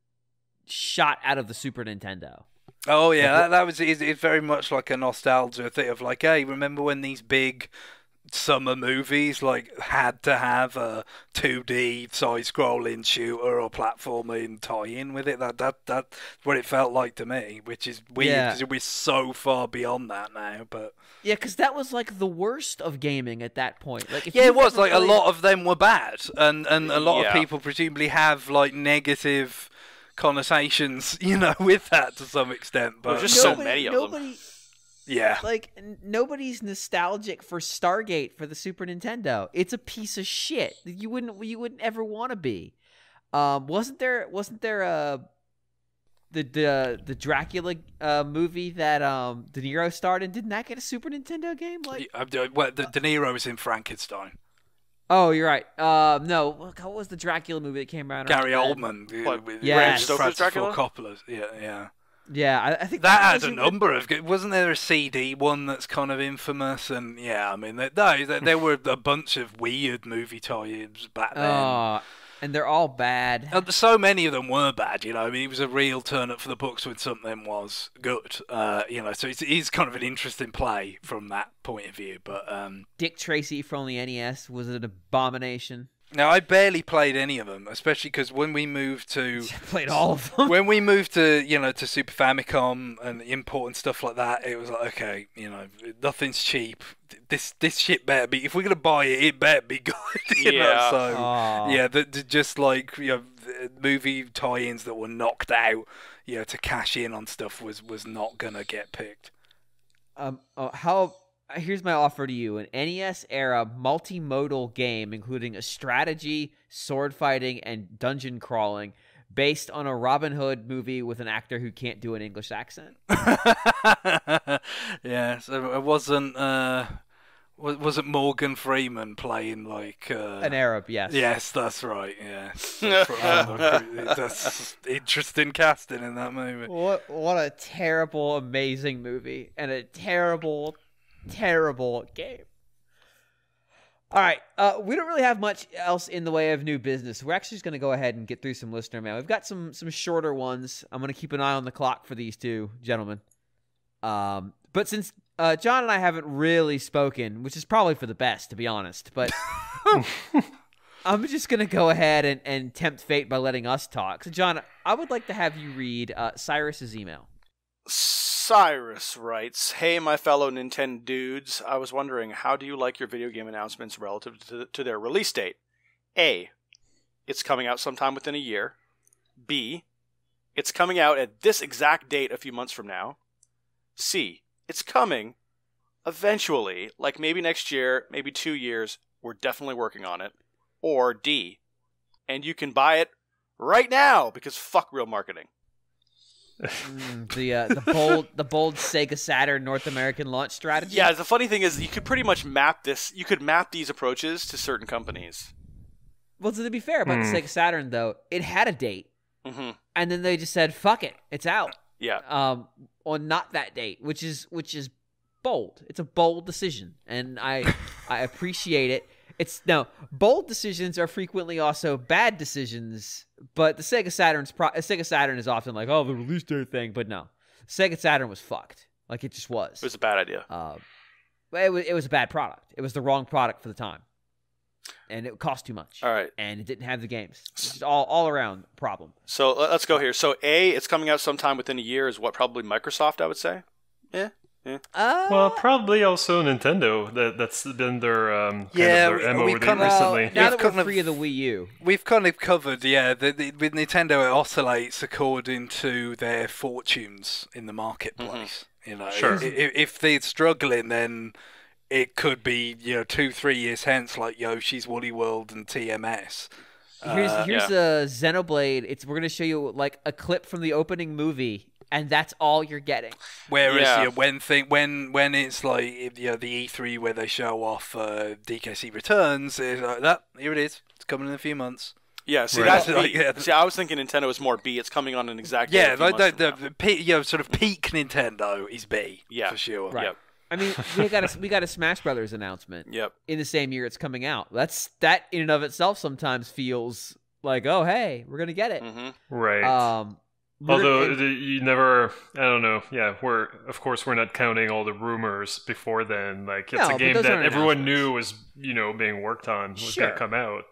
shot out of the Super Nintendo. Oh yeah, it's very much like a nostalgia thing of like, hey, remember when these big summer movies had to have a 2D side-scrolling shooter or platforming tie-in with it? That's what it felt like to me, which is weird because we're so far beyond that now. But yeah, because that was like the worst of gaming at that point. It was like a lot of them were bad, and a lot of people presumably have negative connotations, with that to some extent. But there's just so many of them. Yeah. Nobody's nostalgic for Stargate for the Super Nintendo. It's a piece of shit. You wouldn't ever want to be. Wasn't there the Dracula movie that De Niro starred in? Didn't that get a Super Nintendo game? De Niro was in Frankenstein. Oh, you're right. No, what was the Dracula movie that came out? Gary Oldman. Bram Stoker's Dracula? Coppola. Yeah. Yeah, I think that had a number of. Wasn't there a CD one that's kind of infamous? And yeah, I mean, there were a bunch of weird movie tie-ins back then. And they're all bad. So many of them were bad, I mean, it was a real turn up for the books when something was good, so it is kind of an interesting play from that point of view. But Dick Tracy from the NES was an abomination. Now, I barely played any of them, especially because when we moved to... played all of them. When we moved to, to Super Famicom and import and stuff like that, it was like, okay, nothing's cheap. This shit better be... If we're going to buy it, it better be good. Just movie tie-ins that were knocked out, to cash in on stuff was not going to get picked. Here's my offer to you: an NES-era multimodal game including a strategy, sword fighting, and dungeon crawling, based on a Robin Hood movie with an actor who can't do an English accent. Yeah, so it wasn't. Was it Morgan Freeman playing an Arab? Yes. Yes, that's right. Yeah, that's interesting casting in that movie. What a terrible, amazing movie, and a terrible game. All right, we don't really have much else in the way of new business. We're actually just going to go ahead and get through some listener mail. We've got some shorter ones. I'm going to keep an eye on the clock for these two gentlemen. But since John and I haven't really spoken, which is probably for the best, to be honest, but I'm just going to go ahead and tempt fate by letting us talk. So, John, I would like to have you read Cyrus's email. Cyrus writes, "Hey, my fellow Nintendo dudes. I was wondering, how do you like your video game announcements relative to their release date? A, it's coming out sometime within a year. B, it's coming out at this exact date a few months from now. C, it's coming eventually, like maybe next year, maybe 2 years. we're definitely working on it. Or D, and you can buy it right now because fuck real marketing. The bold Sega Saturn North American launch strategy. Yeah, the funny thing is you could pretty much map this. You could map these approaches to certain companies. Well, to be fair about the Sega Saturn, though, it had a date, and then they just said, "Fuck it, it's out." Yeah. On not that date, which is bold. It's a bold decision, and I appreciate it. Bold decisions are frequently also bad decisions, but the Sega Saturn is often like, oh, the release date thing, but no, Sega Saturn was fucked. Like it just was. It was a bad idea. It was a bad product. It was the wrong product for the time. And it cost too much. All right. And it didn't have the games. It's just all around problem. So let's go here. So A, it's coming out sometime within a year is what, probably Microsoft, I would say? Yeah. Well, probably also Nintendo. That's been their their MO recently. Now that we're free of the Wii U. We've kind of covered, with Nintendo it oscillates according to their fortunes in the marketplace. You know, Sure. If they're struggling, then it could be 2-3 years hence, like Yoshi's Woolly World and TMS. Here's a Xenoblade. We're gonna show you like a clip from the opening movie, and that's all you're getting. Whereas when it's like the E3 where they show off DKC Returns, it's like that. Here it is. It's coming in a few months. Yeah, see, Right. that's B. See, I was thinking Nintendo was more B. It's coming on an exact day. Sort of peak Nintendo is B. Yeah, for sure. Right. Yep. I mean, we got a Smash Brothers announcement. Yep. In the same year it's coming out. That in and of itself sometimes feels like, oh hey, we're gonna get it. Right. Although you never, I don't know. Yeah, we're not counting all the rumors before then. Like it's a game that everyone knew was being worked on, was going to come out.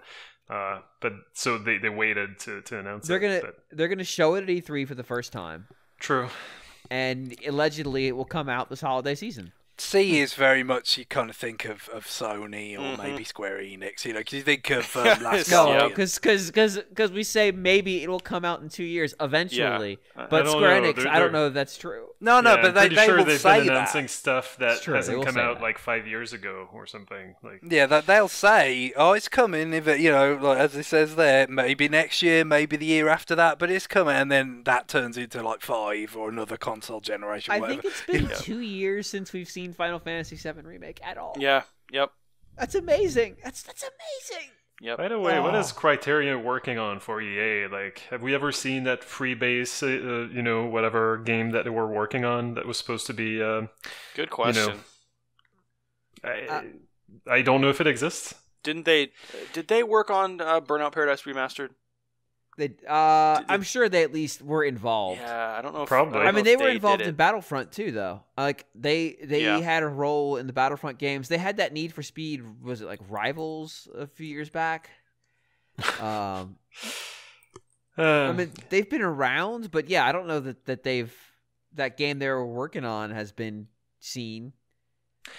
But so they waited to announce it. They're gonna show it at E3 for the first time. True. And allegedly it will come out this holiday season. C is very much, you kind of think of Sony or maybe Square Enix, because you think of last No, because we say maybe it will come out in 2 years eventually, but Square Enix, I don't know if that's true. No, but they will they've say been announcing stuff that hasn't come out that. like 5 years ago or something. Like they'll say, oh, it's coming. If it, like as it says there, maybe next year, maybe the year after that, but it's coming, and then that turns into like 5 or another console generation. I think it's been 2 years since we've seen Final Fantasy VII Remake at all. Yeah. Yep. That's amazing. That's amazing. Yep. By the way, what is Criterion working on for EA? Like, have we ever seen that Freebase, whatever game that they were working on that was supposed to be? Good question. I don't know if it exists. Did they work on Burnout Paradise Remastered? I'm sure they at least were involved. Yeah, I don't know. Probably. I mean, they were involved in Battlefront too, though. Like they had a role in the Battlefront games. They had that Need for Speed. Was it like Rivals a few years back? I mean, they've been around, but yeah, I don't know that that game they were working on has been seen.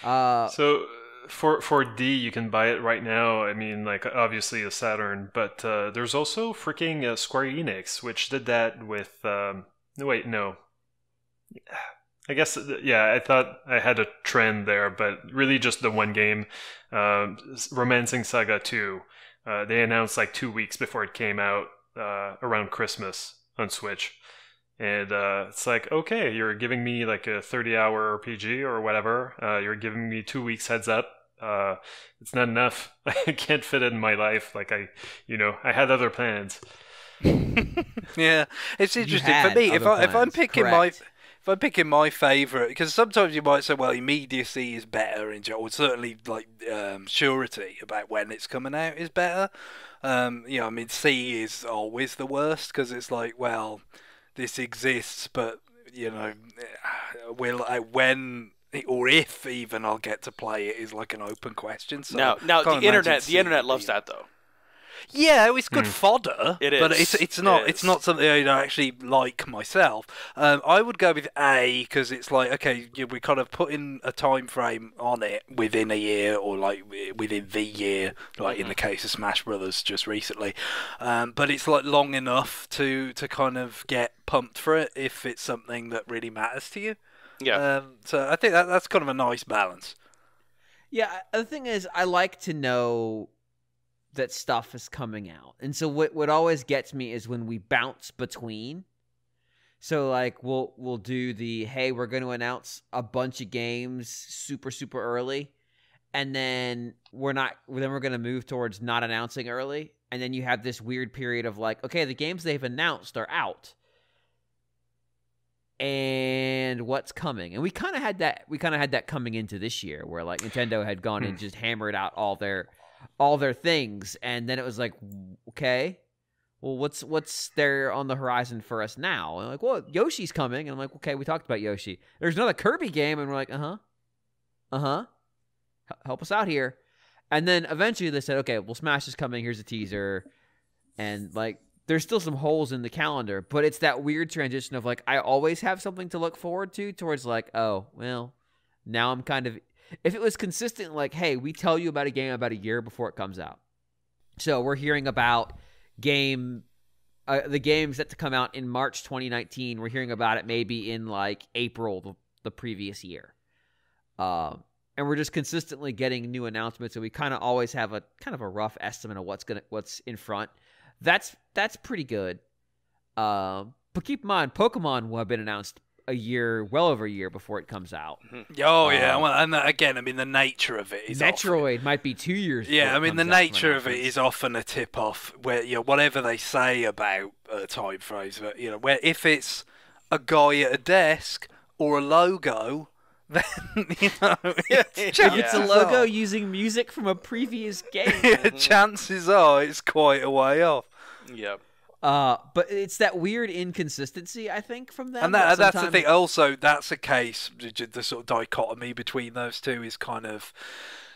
So. For D, you can buy it right now. I mean, like, obviously a Saturn, but there's also freaking Square Enix, which did that with... wait, no. I guess, I thought I had a trend there, but really just the one game, Romancing Saga 2. They announced like 2 weeks before it came out, around Christmas on Switch. And it's like, okay, you're giving me like a 30-hour RPG or whatever. You're giving me 2 weeks heads up. It's not enough. I can't fit it in my life. Like I had other plans. Yeah, it's interesting for me. If I'm picking my favorite, because sometimes you might say, well, immediacy is better, or certainly like surety about when it's coming out is better. I mean, C is always the worst because it's like, well, this exists, but when or if even I'll get to play it is like an open question. So now the internet loves that though. Yeah, it's good fodder. It is, but it's not something I actually like myself. I would go with A because it's like, okay, we kind of put in a time frame on it within a year or like within the year, like in the case of Smash Brothers just recently. But it's like long enough to kind of get pumped for it if it's something that really matters to you. Yeah. So I think that's kind of a nice balance. Yeah, the thing is, I like to know that stuff is coming out. And so what always gets me is when we bounce between. So like we'll do the, hey, we're going to announce a bunch of games super super early, and then we're going to move towards not announcing early, and then you have this weird period of like, okay, the games they've announced are out. And what's coming? And we kind of had that coming into this year, where like Nintendo had gone and just hammered out all their things, and then it was like, okay, well, what's there on the horizon for us now? And like, well, Yoshi's coming, and I'm like, okay, we talked about Yoshi. There's another Kirby game, and we're like, help us out here. And then eventually they said, okay, well, Smash is coming. Here's a teaser, and like, there's still some holes in the calendar, but it's that weird transition of like, I always have something to look forward to towards like, oh, well, now I'm kind of, if it was consistent, like, hey, we tell you about a game about a year before it comes out. So we're hearing about the games that to come out in March 2019. We're hearing about it maybe in like April the previous year. And we're just consistently getting new announcements. So we kind of always have a kind of a rough estimate of what's in front. That's pretty good. But keep in mind, Pokemon will have been announced well over a year before it comes out. Oh, yeah. Well, and again, I mean, the nature of it is Metroid might be 2 years. Yeah, I mean, the nature of it is often a tip-off where, you know, whatever they say about time frames, but, you know, where if it's a guy at a desk or a logo, then, you know, if it's a logo using music from a previous game, chances are it's quite a way off. Yep. But it's that weird inconsistency, I think, from them. And that's the thing. Also, that's a case, the sort of dichotomy between those two is kind of,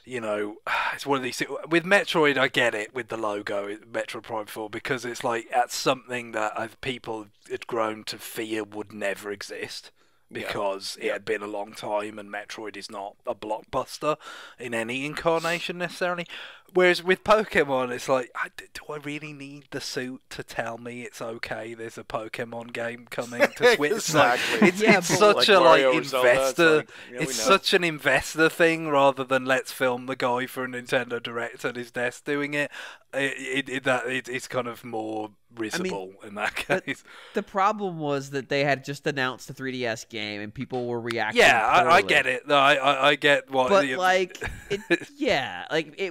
you know, it's one of these things. With Metroid, I get it with the logo, Metroid Prime 4, because it's like, that's something that people had grown to fear would never exist. Because it had been a long time, and Metroid is not a blockbuster in any incarnation necessarily. Whereas with Pokemon, it's like, do I really need the suit to tell me it's okay? There's a Pokemon game coming to Switch. Exactly. It's such like a investor. It's such an investor thing rather than let's film the guy for a Nintendo Direct at his desk doing it. It's kind of more risible in that case. The problem was that they had just announced the 3DS game and people were reacting. Yeah, I get it. No, I get what. But it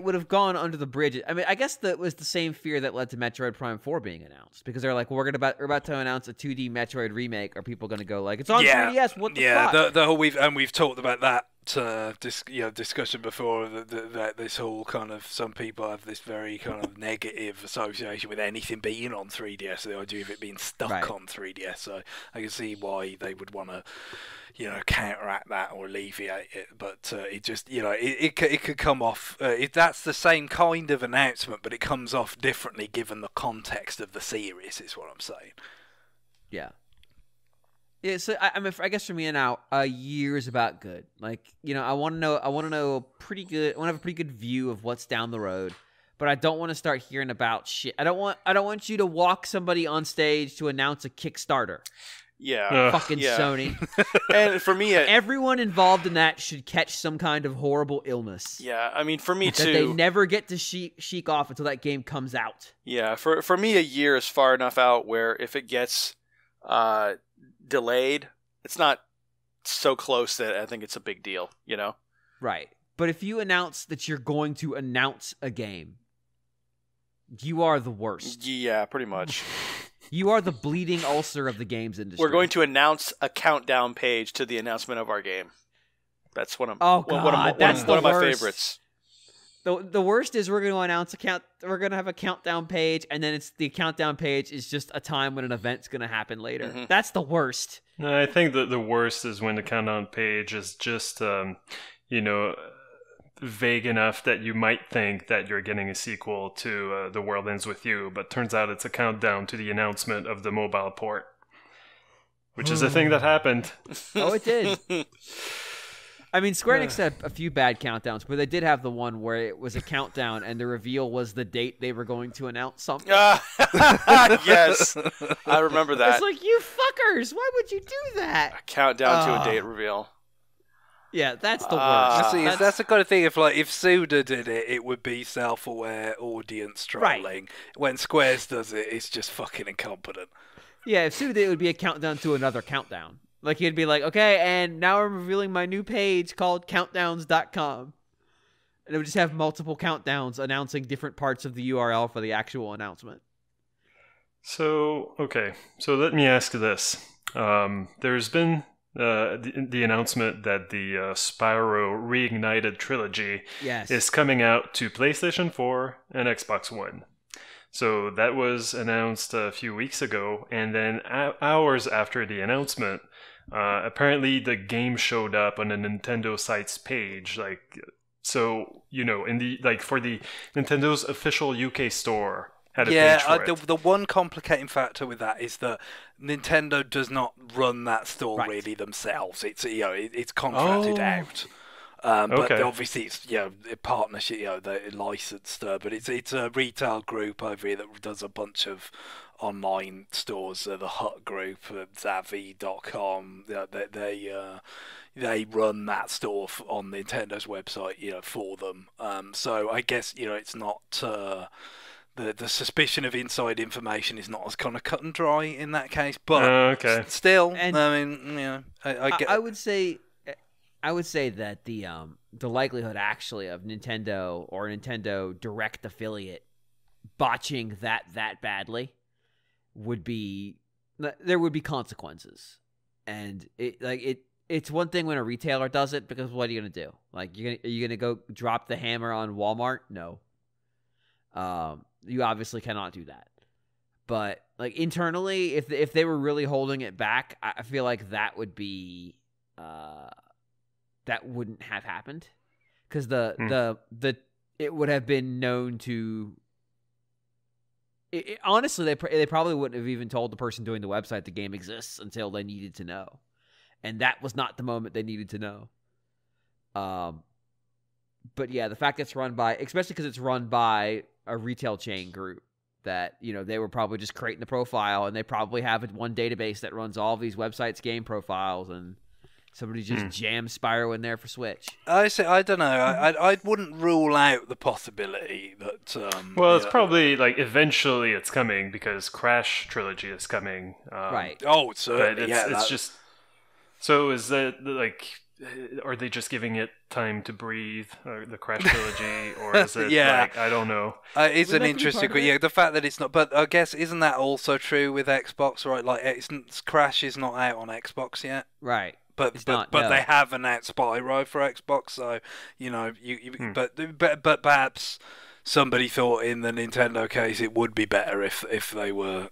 would have gone under the bridge. I mean, I guess that was the same fear that led to Metroid Prime 4 being announced, because they're like, well, we're about to announce a 2D Metroid remake. Are people going to go like, it's on 3DS? What the fuck? Yeah, the whole we've talked about that. Discussion before that this whole kind of, some people have this very kind of negative association with anything being on 3DS, the idea of it being stuck on 3DS. So I can see why they would want to, you know, counteract that or alleviate it. But it just, you know, it could come off. That's the same kind of announcement, but it comes off differently given the context of the series. Is what I'm saying. Yeah. Yeah, so I guess for me now, a year is about good. Like, you know, I want to know pretty good. I want to have a pretty good view of what's down the road, but I don't want to start hearing about shit. I don't want you to walk somebody on stage to announce a Kickstarter. Yeah, fucking Sony. And for me, everyone involved in that should catch some kind of horrible illness. Yeah, I mean, for me too, that they never get to shake off until that game comes out. Yeah, for me, a year is far enough out where if it gets delayed, it's not so close that I think it's a big deal, you know? Right. But if you announce that you're going to announce a game, you are the worst. Yeah, pretty much. You are the bleeding ulcer of the games industry. We're going to announce a countdown page to the announcement of our game. That's one of that's one of my favorites. The worst is we're going to announce we're going to have a countdown page, and then the countdown page is just a time when an event's going to happen later. Mm-hmm. That's the worst. I think that the worst is when the countdown page is just, you know, vague enough that you might think that you're getting a sequel to The World Ends With You, but turns out it's a countdown to the announcement of the mobile port, which is a thing that happened. Oh, it did. I mean, Square Enix had a few bad countdowns, but they did have the one where it was a countdown and the reveal was the date they were going to announce something. Yes, I remember that. It's like, you fuckers, why would you do that? A countdown to a date reveal. Yeah, that's the Ah. worst. See, that's the kind of thing. If Suda did it, it would be self-aware audience trolling. Right. When Squares does it, it's just fucking incompetent. Yeah, if Sue did, it would be a countdown to another countdown. Like, he'd be like, okay, and now I'm revealing my new page called countdowns.com. And it would just have multiple countdowns announcing different parts of the URL for the actual announcement. So, okay. So let me ask this. There's been the announcement that the Spyro Reignited trilogy is coming out to PlayStation 4 and Xbox One. So that was announced a few weeks ago, and then hours after the announcement, apparently the game showed up on the Nintendo site's page. So, in the for the Nintendo's official UK store had a page for it. The one complicating factor with that is that Nintendo does not run that store really themselves. It's it's contracted out. But obviously it's a partnership, they're licensed, but it's a retail group over here that does a bunch of online stores. The Hut Group, Zavi.com, they run that store on Nintendo's website, for them. So I guess it's not. The suspicion of inside information is not as kind of cut and dry in that case, but still, And I mean, I get. I would say that the likelihood actually of Nintendo or Nintendo Direct affiliate botching that badly would be there would be consequences, and it's one thing when a retailer does it, because what are you gonna do? Like, are you gonna go drop the hammer on Walmart? No. You obviously cannot do that. But like internally, if they were really holding it back, I feel like that would be that wouldn't have happened, because it would have been known to. Honestly, they probably wouldn't have even told the person doing the website the game exists until they needed to know, and that was not the moment they needed to know. But yeah, the fact it's run by, especially because it's run by a retail chain group, that they were probably just creating the profile, and they probably have one database that runs all of these websites' game profiles, and somebody just jams Spyro in there for Switch. I don't know. I wouldn't rule out the possibility that. It's probably eventually it's coming, because Crash Trilogy is coming. Right. Oh, certainly. It's just. So is that are they just giving it time to breathe, the Crash Trilogy, or is it I don't know. It's an interesting, the fact that it's not, but I guess isn't that also true with Xbox, right? Crash is not out on Xbox yet, right? But they have announced Spyro for Xbox, so but perhaps somebody thought in the Nintendo case it would be better if they were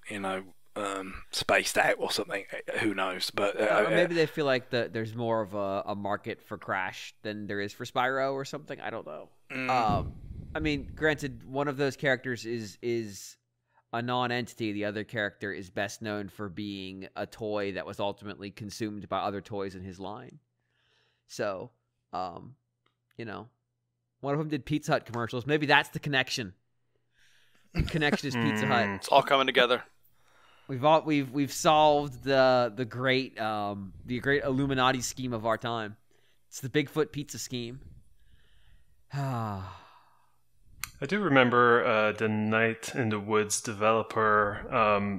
spaced out or something. Who knows? But or maybe they feel like there's more of a market for Crash than there is for Spyro or something. I don't know. I mean, granted, one of those characters is a non-entity. The other character is best known for being a toy that was ultimately consumed by other toys in his line. So, one of them did Pizza Hut commercials. Maybe that's the connection. The connection is Pizza Hut. It's all coming together. We've solved the great Illuminati scheme of our time. It's the Bigfoot pizza scheme. I do remember the Night in the Woods developer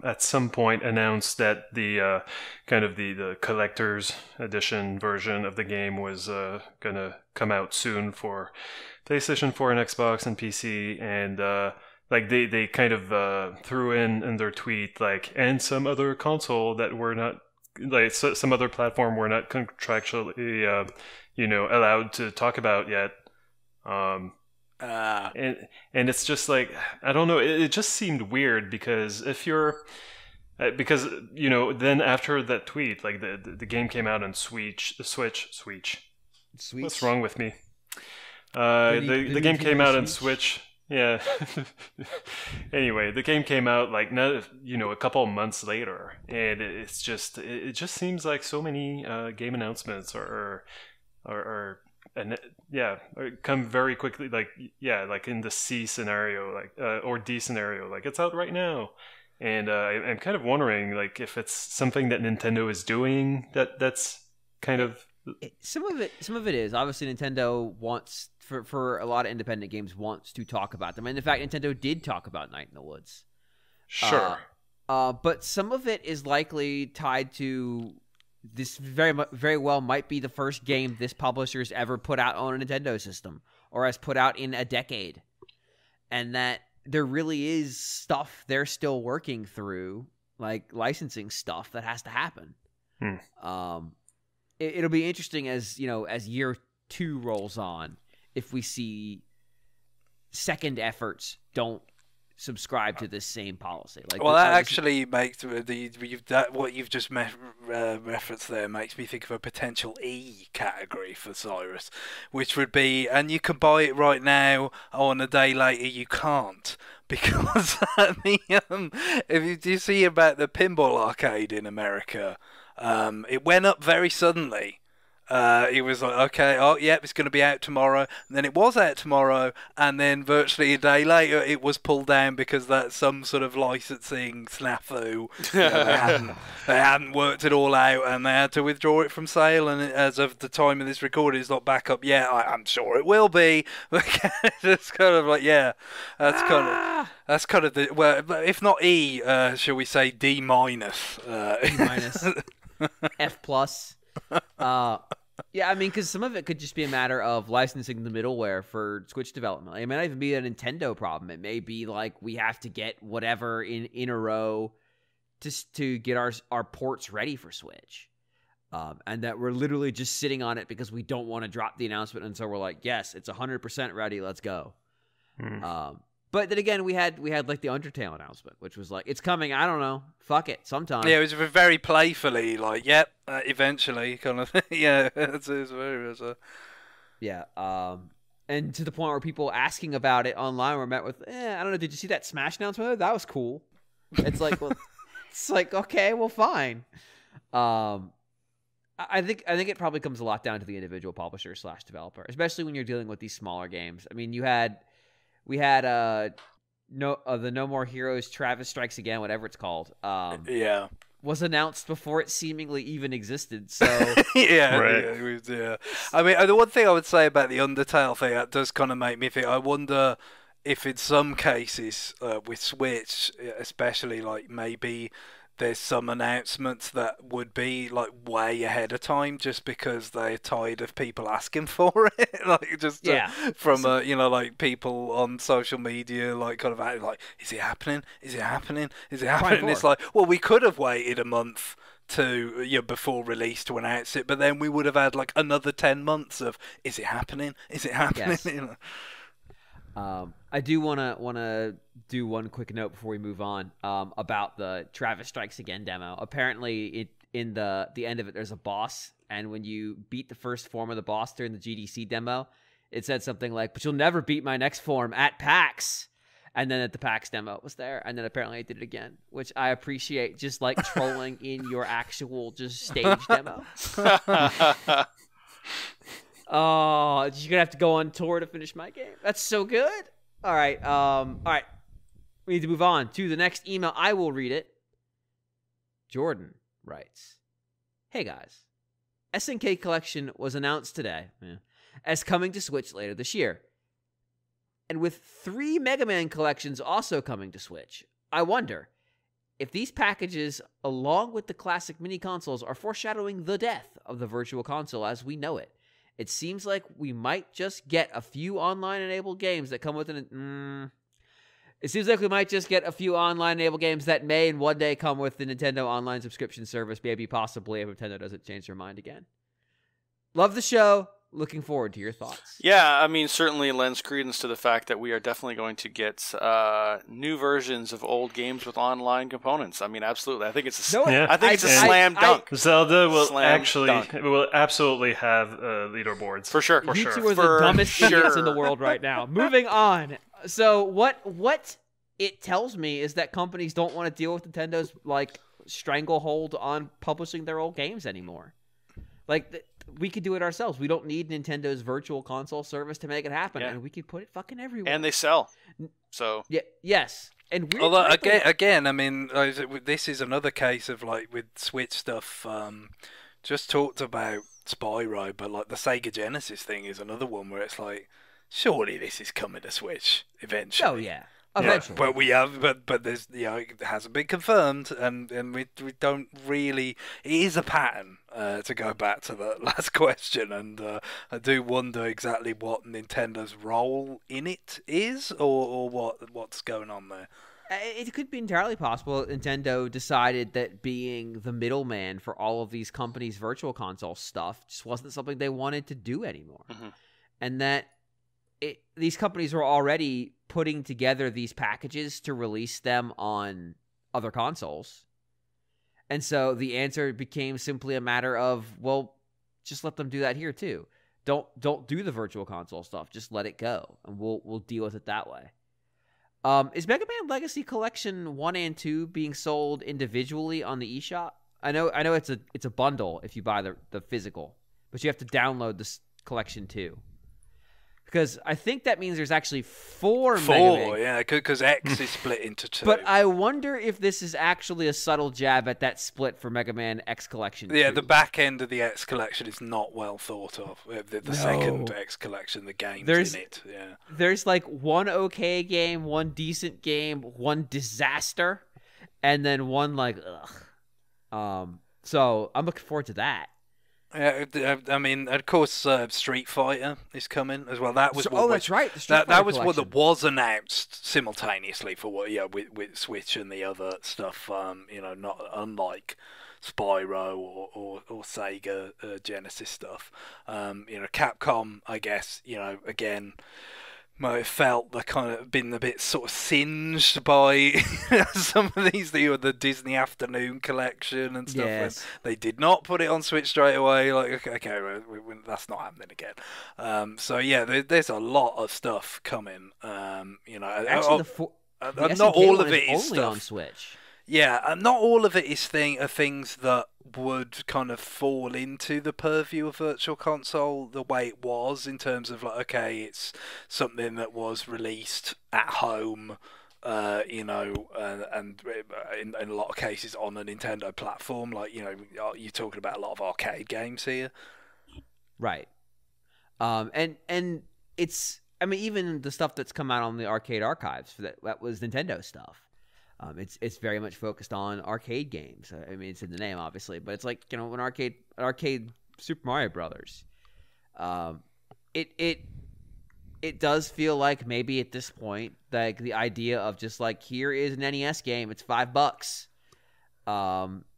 at some point announced that the kind of the collector's edition version of the game was going to come out soon for PlayStation 4 and Xbox and PC, and they kind of threw in their tweet and some other console that were not some other platform we're not contractually allowed to talk about yet. And it's just I don't know, it just seemed weird, because if you're then after that tweet, the game came out on Switch. What's wrong with me? The game came out on Switch. Yeah. Anyway, the game came out a couple of months later, and it just seems like so many game announcements are come very quickly, in the C scenario, or D scenario, it's out right now, and I'm kind of wondering if it's something that Nintendo is doing that's kind of Some of it is obviously Nintendo wants for a lot of independent games wants to talk about them, and in fact, Nintendo did talk about Night in the Woods. Sure. But some of it is likely tied to this very well might be the first game this publisher's ever put out on a Nintendo system or has put out in a decade. And that there really is stuff they're still working through, like licensing stuff that has to happen. It'll be interesting as year 2 rolls on, if we see second efforts don't subscribe to this same policy. Well, that actually makes what you've just referenced there makes me think of a potential E category for Cyrus, which would be, and you can buy it right now, on a day later you can't, because if you see about the pinball arcade in America, it went up very suddenly. It was like, okay, it's going to be out tomorrow. And then it was out tomorrow, and then virtually a day later, it was pulled down because that's some sort of licensing snafu. They hadn't worked it all out, and they had to withdraw it from sale. And as of the time of this recording, it's not back up yet. I'm sure it will be. It's kind of like, that's kind of the, well, if not E, shall we say D minus? D minus, F plus. Yeah, I mean, because some of it could just be a matter of licensing the middleware for Switch development. It may not even be a Nintendo problem. It may be like we have to get whatever in a row to get our ports ready for Switch, and that we're literally just sitting on it because we don't want to drop the announcement until we're like, yes, it's 100% ready, let's go. But then again, we had like the Undertale announcement, which was like, it's coming. I don't know. Fuck it. Sometime. Yeah, it was very playfully like, yep, eventually kind of. Yeah, it's very. Yeah. And to the point where people asking about it online were met with, I don't know. Did you see that Smash announcement? That was cool. It's like, well, it's like, okay, well, fine. I think it probably comes a lot down to the individual publisher / developer, especially when you're dealing with these smaller games. I mean, we had the No More Heroes Travis Strikes Again, whatever it's called. Was announced before it seemingly even existed. So right. I mean, the one thing I would say about the Undertale thing, that does kind of make me think. I wonder if in some cases with Switch, especially, like maybe there's some announcements that would be like way ahead of time just because they're tired of people asking for it. Like just from like people on social media, like kind of acting like, is it happening? Is it happening? Is it happening? And it's like, well, we could have waited a month to before release to announce it, but then we would have had like another 10 months of, is it happening? Is it happening? Yes. I do want to do one quick note before we move on about the Travis Strikes Again demo. Apparently, in the end of it, there's a boss, and when you beat the first form of the boss during the GDC demo, it said something like, "But you'll never beat my next form at PAX." And then at the PAX demo, it was there, and then apparently I did it again, which I appreciate. Just like trolling in your actual just stage demo. Oh, you're gonna have to go on tour to finish my game. That's so good. All right. We need to move on to the next email. I will read it. Jordan writes, "Hey guys, SNK Collection was announced today as coming to Switch later this year. And with 3 Mega Man collections also coming to Switch, I wonder if these packages, along with the classic mini consoles, are foreshadowing the death of the Virtual Console as we know it. It seems like we might just get a few online-enabled games that come with It seems like we might just get a few online-enabled games that may and one day come with the Nintendo Online subscription service, maybe possibly if Nintendo doesn't change their mind again. Love the show. Looking forward to your thoughts." Yeah, I mean, certainly lends credence to the fact that we are definitely going to get new versions of old games with online components. I mean, absolutely. I think it's a slam dunk. Zelda will absolutely have leaderboards for sure. You two are the dumbest idiots in the world right now. Moving on. So what it tells me is that companies don't want to deal with Nintendo's like stranglehold on publishing their old games anymore. Like, we could do it ourselves. We don't need Nintendo's Virtual Console service to make it happen, and we could put it fucking everywhere. And they sell. So yes. And although again, I mean, this is another case of like with Switch stuff. Just talked about Spyro, but like the Sega Genesis thing is another one where it's like, surely this is coming to Switch eventually. Oh yeah, eventually. But we have, but there's, it hasn't been confirmed, and we don't really. It is a pattern, to go back to the last question, and I do wonder exactly what Nintendo's role in it is, or what's going on there. It could be entirely possible Nintendo decided that being the middleman for all of these companies' virtual console stuff just wasn't something they wanted to do anymore. Mm-hmm. And that these companies were already putting together these packages to release them on other consoles. And so the answer became simply a matter of, well, just let them do that here too. Don't do the virtual console stuff. Just let it go, and we'll deal with it that way. Is Mega Man Legacy Collection 1 and 2 being sold individually on the eShop? I know it's a bundle if you buy the physical, but you have to download this collection too. Because I think that means there's actually four Mega Man. Yeah, because X is split into two. But I wonder if this is actually a subtle jab at that split for Mega Man X Collection 2. Yeah, the back end of the X Collection is not well thought of. The second X Collection, the games in it. Yeah. There's like one okay game, one decent game, one disaster, and then one like ugh. So I'm looking forward to that. Yeah, I mean, of course, Street Fighter is coming as well. That was that's right. The Street Fighter that was collection. what was announced simultaneously for with Switch and the other stuff. Not unlike Spyro or Sega Genesis stuff. Capcom, I guess, again, might have felt they kind of been a bit sort of singed by some of these, the Disney Afternoon collection and stuff. Yes. They did not put it on Switch straight away. Like, okay, that's not happening again. So yeah, there's a lot of stuff coming. Actually, not all of it is only stuff on Switch. Yeah, and not all of it is things that would kind of fall into the purview of Virtual Console the way it was, in terms of like, okay, it's something that was released at home, and in a lot of cases on a Nintendo platform. Like, you're talking about a lot of arcade games here. Right. And it's, I mean, even the stuff that's come out on the arcade archives, that was Nintendo stuff. It's very much focused on arcade games. I mean, it's in the name, obviously, but it's like, an arcade Super Mario Brothers. It does feel like maybe at this point, like the idea of just like, here is an NES game, it's $5.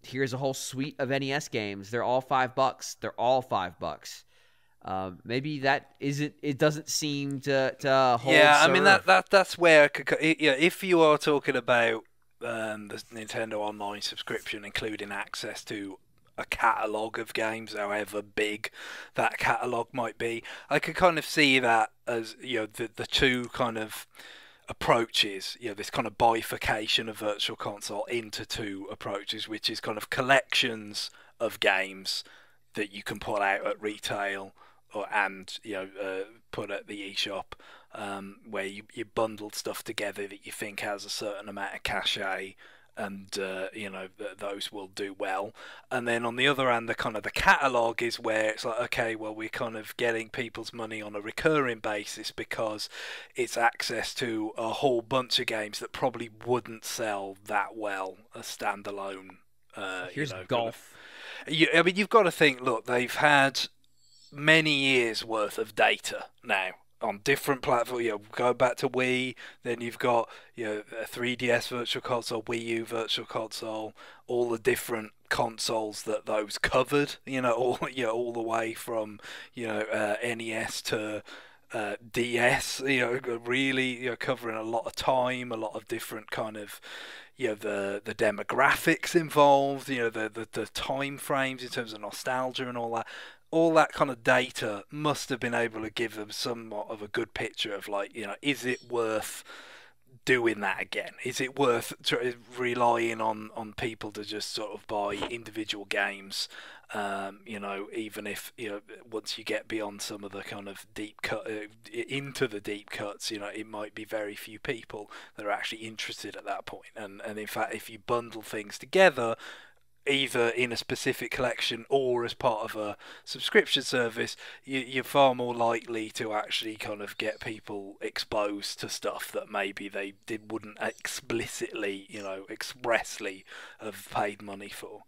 Here's a whole suite of NES games. They're all $5. They're all $5. Maybe that isn't. It doesn't seem to hold. Yeah, I mean that's where if you are talking about the Nintendo Online subscription, including access to a catalogue of games, however big that catalogue might be, I could kind of see that as the two kind of approaches, this kind of bifurcation of Virtual Console into two approaches, which is kind of collections of games that you can put out at retail and put at the eShop, where you bundled stuff together that you think has a certain amount of cachet, and those will do well. And then on the other hand, the catalogue is where it's like, okay, well, we're kind of getting people's money on a recurring basis because it's access to a whole bunch of games that probably wouldn't sell that well as standalone. Here's golf. I mean, you've got to think, look, they've had many years worth of data now on different platforms. Go back to Wii, then you've got a 3DS Virtual Console, Wii U Virtual Console, all the different consoles that those covered. All the way from NES to DS. Really covering a lot of time, a lot of different kind of the demographics involved. The time frames in terms of nostalgia and all that. All that kind of data must have been able to give them somewhat of a good picture of, like, is it worth doing that again? Is it worth relying on people to just sort of buy individual games? Even if once you get beyond some of the kind of deep cut into the deep cuts, it might be very few people that are actually interested at that point. And in fact, if you bundle things together, either in a specific collection or as part of a subscription service, you're far more likely to actually kind of get people exposed to stuff that maybe they wouldn't explicitly, expressly have paid money for.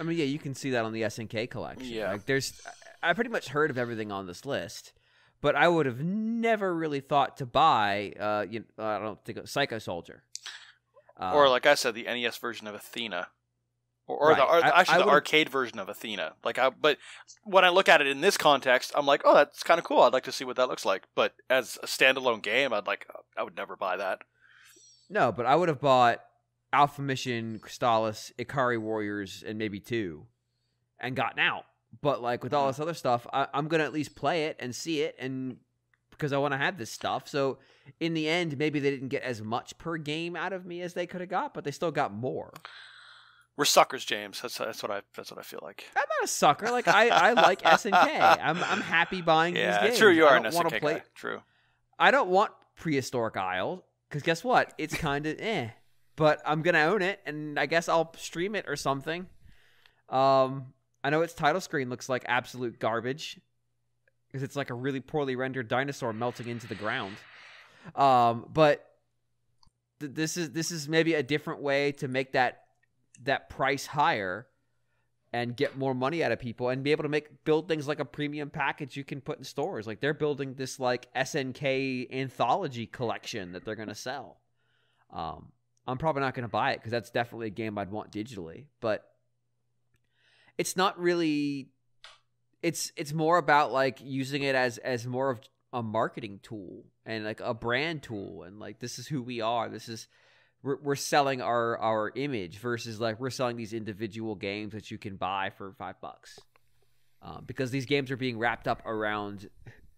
I mean, yeah, you can see that on the SNK collection. Yeah. Like, I pretty much heard of everything on this list, but I would have never really thought to buy, I don't think, Psycho Soldier. Or, like I said, the NES version of Athena. Or Right. the arcade version of Athena. But when I look at it in this context, I'm like, oh, that's kind of cool. I'd like to see what that looks like. But as a standalone game, I would never buy that. No, but I would have bought Alpha Mission, Crystallis, Ikari Warriors, and maybe 2, and gotten out. But like with all this other stuff, I'm gonna at least play it and see it, and because I want to have this stuff. So in the end, maybe they didn't get as much per game out of me as they could have got, but they still got more. We're suckers, James. That's what I feel like. I'm not a sucker. Like I like SNK. I'm happy buying these games. True. You are an I don't SNK guy. True. I don't want Prehistoric Isle because guess what? It's kind of but I'm gonna own it, and I guess I'll stream it or something. I know its title screen looks like absolute garbage because it's like a really poorly rendered dinosaur melting into the ground. But this is maybe a different way to make that price higher and get more money out of people and be able to build things like a premium package you can put in stores. Like they're building this like SNK anthology collection that they're going to sell. I'm probably not going to buy it because that's definitely a game I'd want digitally, but it's not really, it's more about like using it as more of a marketing tool and like a brand tool. And like, this is who we are. We're selling our image versus like we're selling these individual games that you can buy for $5. Because these games are being wrapped up around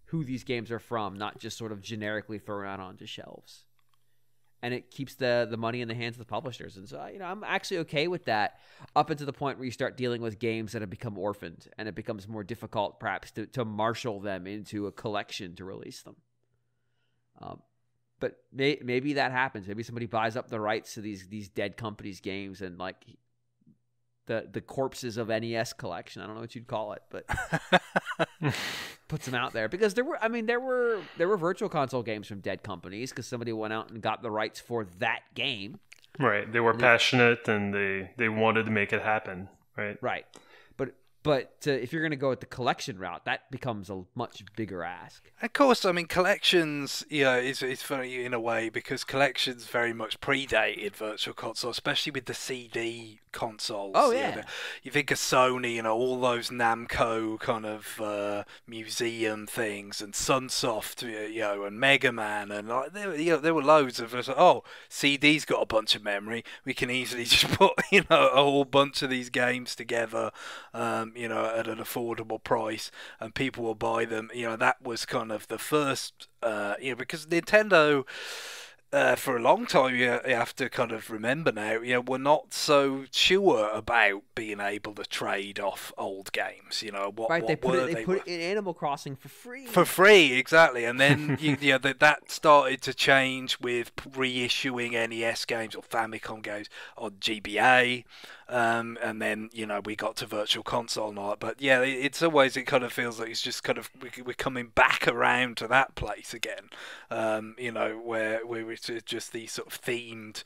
who these games are from, not just sort of generically thrown out onto shelves. And it keeps the money in the hands of the publishers. And so, I'm actually okay with that up until the point where you start dealing with games that have become orphaned and it becomes more difficult perhaps to marshal them into a collection to release them. But maybe that happens. Maybe somebody buys up the rights to these dead companies' games and like the corpses of NES collection. I don't know what you'd call it, but puts them out there because there were virtual console games from dead companies because somebody went out and got the rights for that game. Right. They were passionate and they wanted to make it happen. Right. Right. But if you're going to go with the collection route, that becomes a much bigger ask. Of course, I mean, collections, it's funny in a way because collections very much predated Virtual Console, especially with the CD consoles. Oh, yeah. You think of Sony, all those Namco kind of museum things and Sunsoft, and Mega Man. And there were loads of, CD's got a bunch of memory. We can easily just put, a whole bunch of these games together. At an affordable price, and people will buy them. That was kind of the first, because Nintendo, for a long time, you have to kind of remember now, we're not so sure about being able to trade off old games. They put it in Animal Crossing for free. For free, exactly. And then that started to change with reissuing NES games or Famicom games on GBA. And then, we got to Virtual Console and all that. But yeah, it's always, it kind of feels like it's just kind of, we're coming back around to that place again, where it's just these sort of themed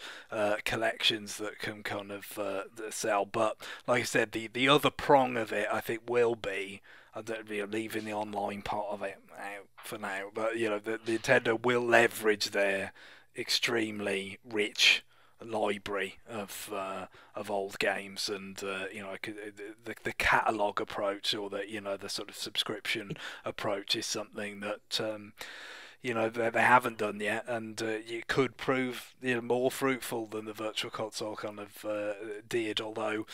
collections that can kind of sell. But like I said, the other prong of it, I think, will be, leaving the online part of it out for now, but, the Nintendo will leverage their extremely rich library of old games and the catalog approach or the sort of subscription approach is something that they haven't done yet, and it could prove more fruitful than the Virtual Console kind of did. Although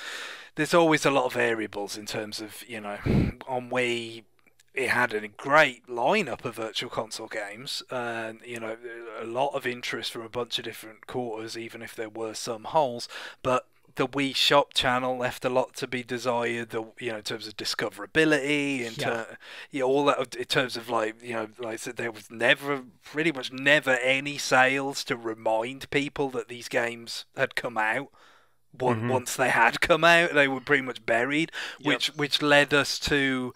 there's always a lot of variables in terms of on Wii. It had a great lineup of Virtual Console games, and a lot of interest from a bunch of different quarters, even if there were some holes. But the Wii Shop channel left a lot to be desired. In terms of discoverability, all that. In terms of like I said, there was pretty much never any sales to remind people that these games had come out. Once they had come out, they were pretty much buried, which led us to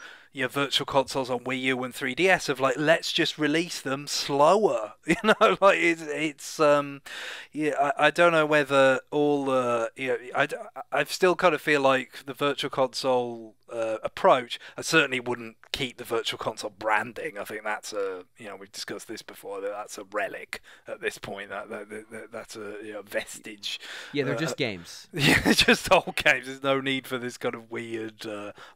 virtual consoles on Wii U and 3DS of like, let's just release them slower. Like it's I don't know whether all I still kind of feel like the virtual console approach. I certainly wouldn't keep the virtual console branding. I think that's we've discussed this before. That's a relic at this point. That's a vestige. Yeah, they're just games. Yeah, just old games. There's no need for this kind of weird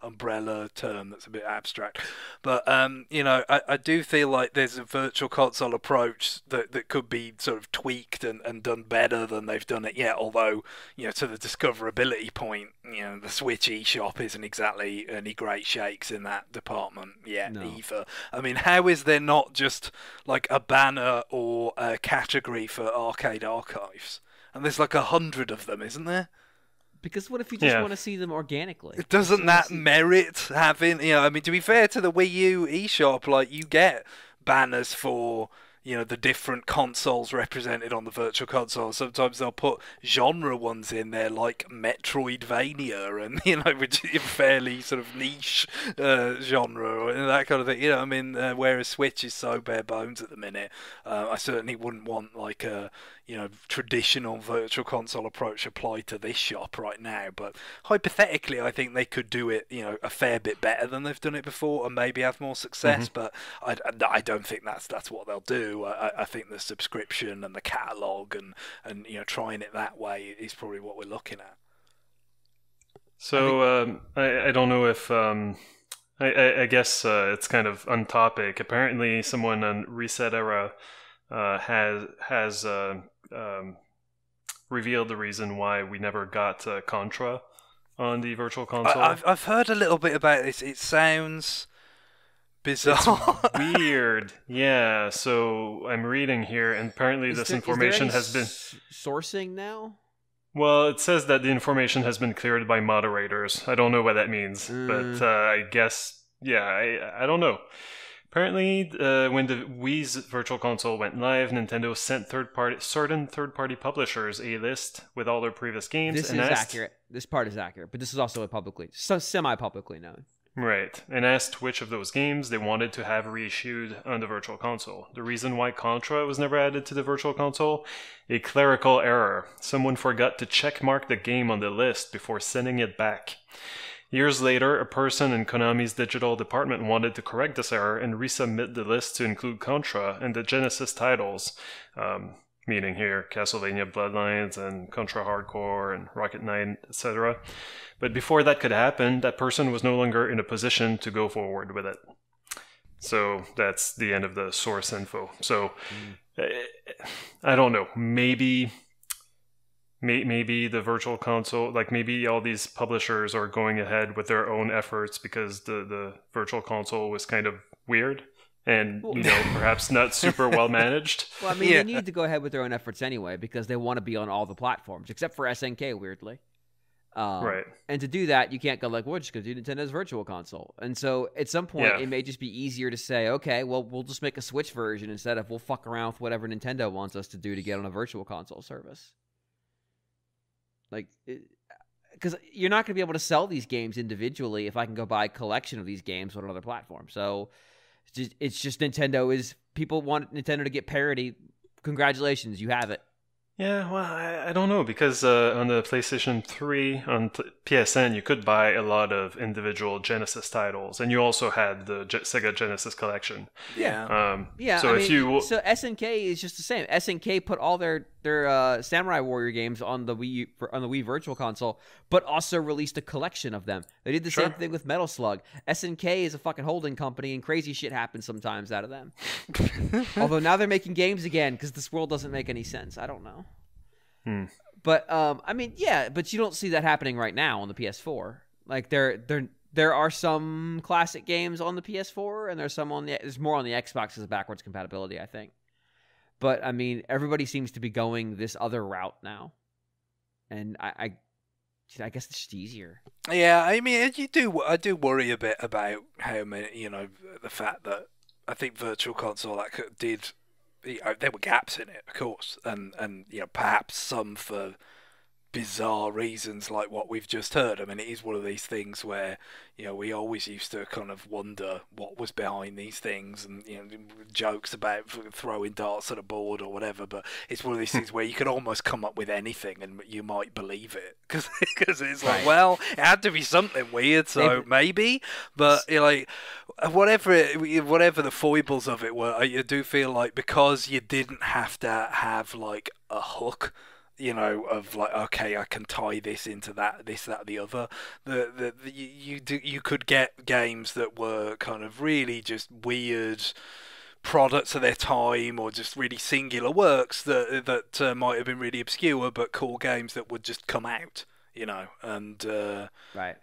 umbrella term that's a bit abstract. But I do feel like there's a virtual console approach that could be sort of tweaked and done better than they've done it yet. Although, to the discoverability point, the Switch eShop isn't exactly any great shakes in that department yet either. I mean, how is there not just like a banner or a category for arcade archives? And there's like 100 of them, isn't there? Because what if you just want to see them organically? Doesn't that merit having, I mean, to be fair to the Wii U eShop, like, you get banners for, the different consoles represented on the virtual console. Sometimes they'll put genre ones in there, like Metroidvania, and, which is a fairly sort of niche genre, and that kind of thing. I mean, whereas Switch is so bare bones at the minute, I certainly wouldn't want, like, a traditional virtual console approach applied to this shop right now. But hypothetically, I think they could do it, a fair bit better than they've done it before, and maybe have more success. But I don't think that's what they'll do. I think the subscription and the catalog and trying it that way is probably what we're looking at. So I don't know if I guess it's kind of on topic. Apparently, someone on Reset Era has revealed the reason why we never got Contra on the virtual console. I've heard a little bit about this. It sounds bizarre. It's weird. Yeah, so I'm reading here, and apparently this information has been sourcing now? Well, it says that the information has been cleared by moderators. I don't know what that means, but I guess, I don't know. Apparently, when the Wii's Virtual Console went live, Nintendo sent certain third-party publishers a list with all their previous games. This is accurate. This part is accurate, but this is also semi-publicly known. Right, and asked which of those games they wanted to have reissued on the Virtual Console. The reason why Contra was never added to the Virtual Console? A clerical error. Someone forgot to checkmark the game on the list before sending it back. Years later, a person in Konami's digital department wanted to correct this error and resubmit the list to include Contra and the Genesis titles, meaning here Castlevania Bloodlines and Contra Hardcore and Rocket Knight, etc. But before that could happen, that person was no longer in a position to go forward with it. So that's the end of the source info. So I don't know, maybe the virtual console, like maybe all these publishers are going ahead with their own efforts because the virtual console was kind of weird and, perhaps not super well managed. Well, I mean, they need to go ahead with their own efforts anyway because they want to be on all the platforms, except for SNK, weirdly. Right. And to do that, you can't go like, we're just going to do Nintendo's virtual console. And so at some point, it may just be easier to say, okay, well, we'll just make a Switch version instead of we'll fuck around with whatever Nintendo wants us to do to get on a virtual console service. Like, because you're not going to be able to sell these games individually if I can go buy a collection of these games on another platform. So it's just Nintendo people want Nintendo to get parity. Congratulations, you have it. Yeah, well, I don't know, because on the PlayStation 3, on PSN, you could buy a lot of individual Genesis titles, and you also had the Sega Genesis collection. Yeah. So so SNK is just the same. SNK put all their Samurai Warrior games on the Wii Virtual Console, but also released a collection of them. They did the same thing with Metal Slug. SNK is a fucking holding company, and crazy shit happens sometimes out of them. Although now they're making games again because this world doesn't make any sense. I don't know. But I mean, but you don't see that happening right now on the PS4. Like there are some classic games on the PS4, and there's more on the Xbox as a backwards compatibility, I think. But I mean, everybody seems to be going this other route now, and I guess it's just easier. Yeah, I mean, I do worry a bit about how many, the fact that I think Virtual Console there were gaps in it, of course, and perhaps some for bizarre reasons like what we've just heard. I mean, it is one of these things where, we always used to kind of wonder what was behind these things, and jokes about throwing darts at a board or whatever, but it's one of these things where you could almost come up with anything and you might believe it, because it's like, well, it had to be something weird, so maybe, but whatever the foibles of it were, I do feel like because you didn't have to have like a hook, of like, okay, I can tie this into that, the other. You could get games that were kind of really just weird products of their time, or just really singular works that might have been really obscure, but cool games that would just come out. And right.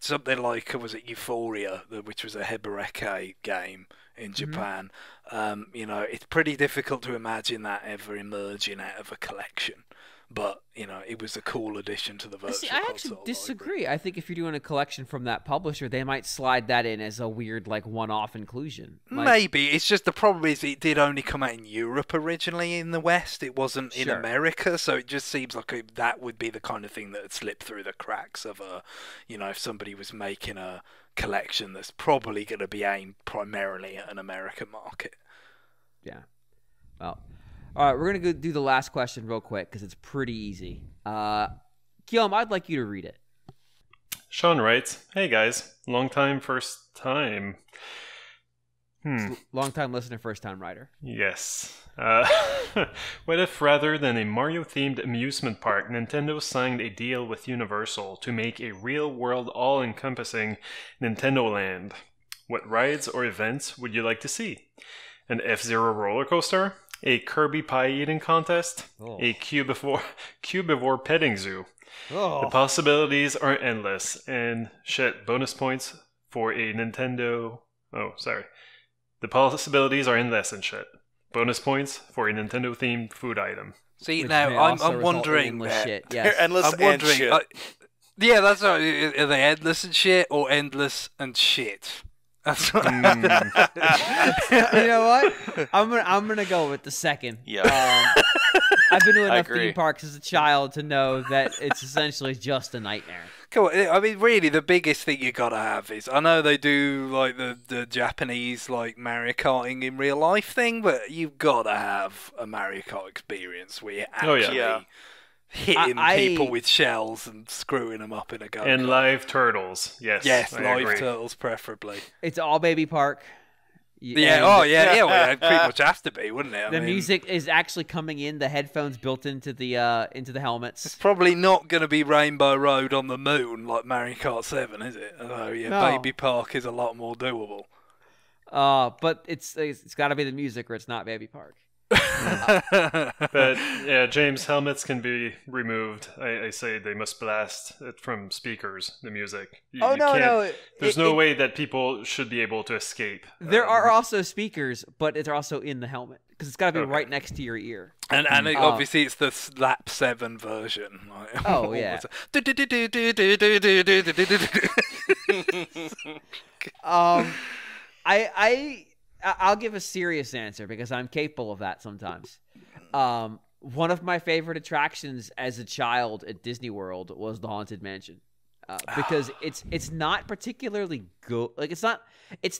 Something like, was it Euphoria, which was a Hebereke game in Japan. It's pretty difficult to imagine that ever emerging out of a collection, but it was a cool addition to the virtual console. I actually disagree. I think if you're doing a collection from that publisher, they might slide that in as a weird one-off inclusion. Maybe. It's just the problem is it did only come out in Europe originally. In the West, it wasn't in America, so it just seems like that would be the kind of thing that would slip through the cracks of if somebody was making a collection that's probably going to be aimed primarily at an American market. Yeah. Well, all right, we're going to go do the last question real quick because it's pretty easy. Guillaume, I'd like you to read it. Sean writes, "Hey guys, long time, first time." Long time listener, first time writer. Yes. What if rather than a Mario-themed amusement park, Nintendo signed a deal with Universal to make a real-world, all-encompassing Nintendo Land? What rides or events would you like to see? An F-Zero roller coaster? A Kirby pie eating contest? A cubivore petting zoo? The possibilities are endless, and bonus points for a Nintendo... The possibilities are endless and shit. Bonus points for a Nintendo-themed food item. See, now I'm wondering... Shit. Yes. Endless I'm wondering, and shit. Yeah, that's right. Are they endless and shit, or endless and shit? That's what You know what? I'm gonna go with the second. Yeah. I've been to enough theme parks as a child to know that it's essentially just a nightmare. Come on, I mean, really, the biggest thing you gotta have is, I know they do like the Japanese like Mario Karting in real life thing, but you've gotta have a Mario Kart experience where you're actually hitting people with shells and screwing them up in a go-kart. And live turtles, yes, live turtles preferably. It's all baby park. Well, it pretty much has to be, wouldn't it? The music is actually coming in, the headphones built into the helmets. It's probably not going to be Rainbow Road on the moon like Mario Kart 7, is it? Although, Baby Park is a lot more doable. But it's got to be the music or it's not Baby Park. But yeah, James, helmets can be removed. I say they must blast it from speakers, the music. There's no way that people should be able to escape. There are also speakers, but it's also in the helmet because it's got to be right next to your ear. And obviously it's the Slap 7 version. Oh yeah. I'll give a serious answer because I'm capable of that sometimes. One of my favorite attractions as a child at Disney World was the Haunted Mansion, because it's not particularly good. Like it's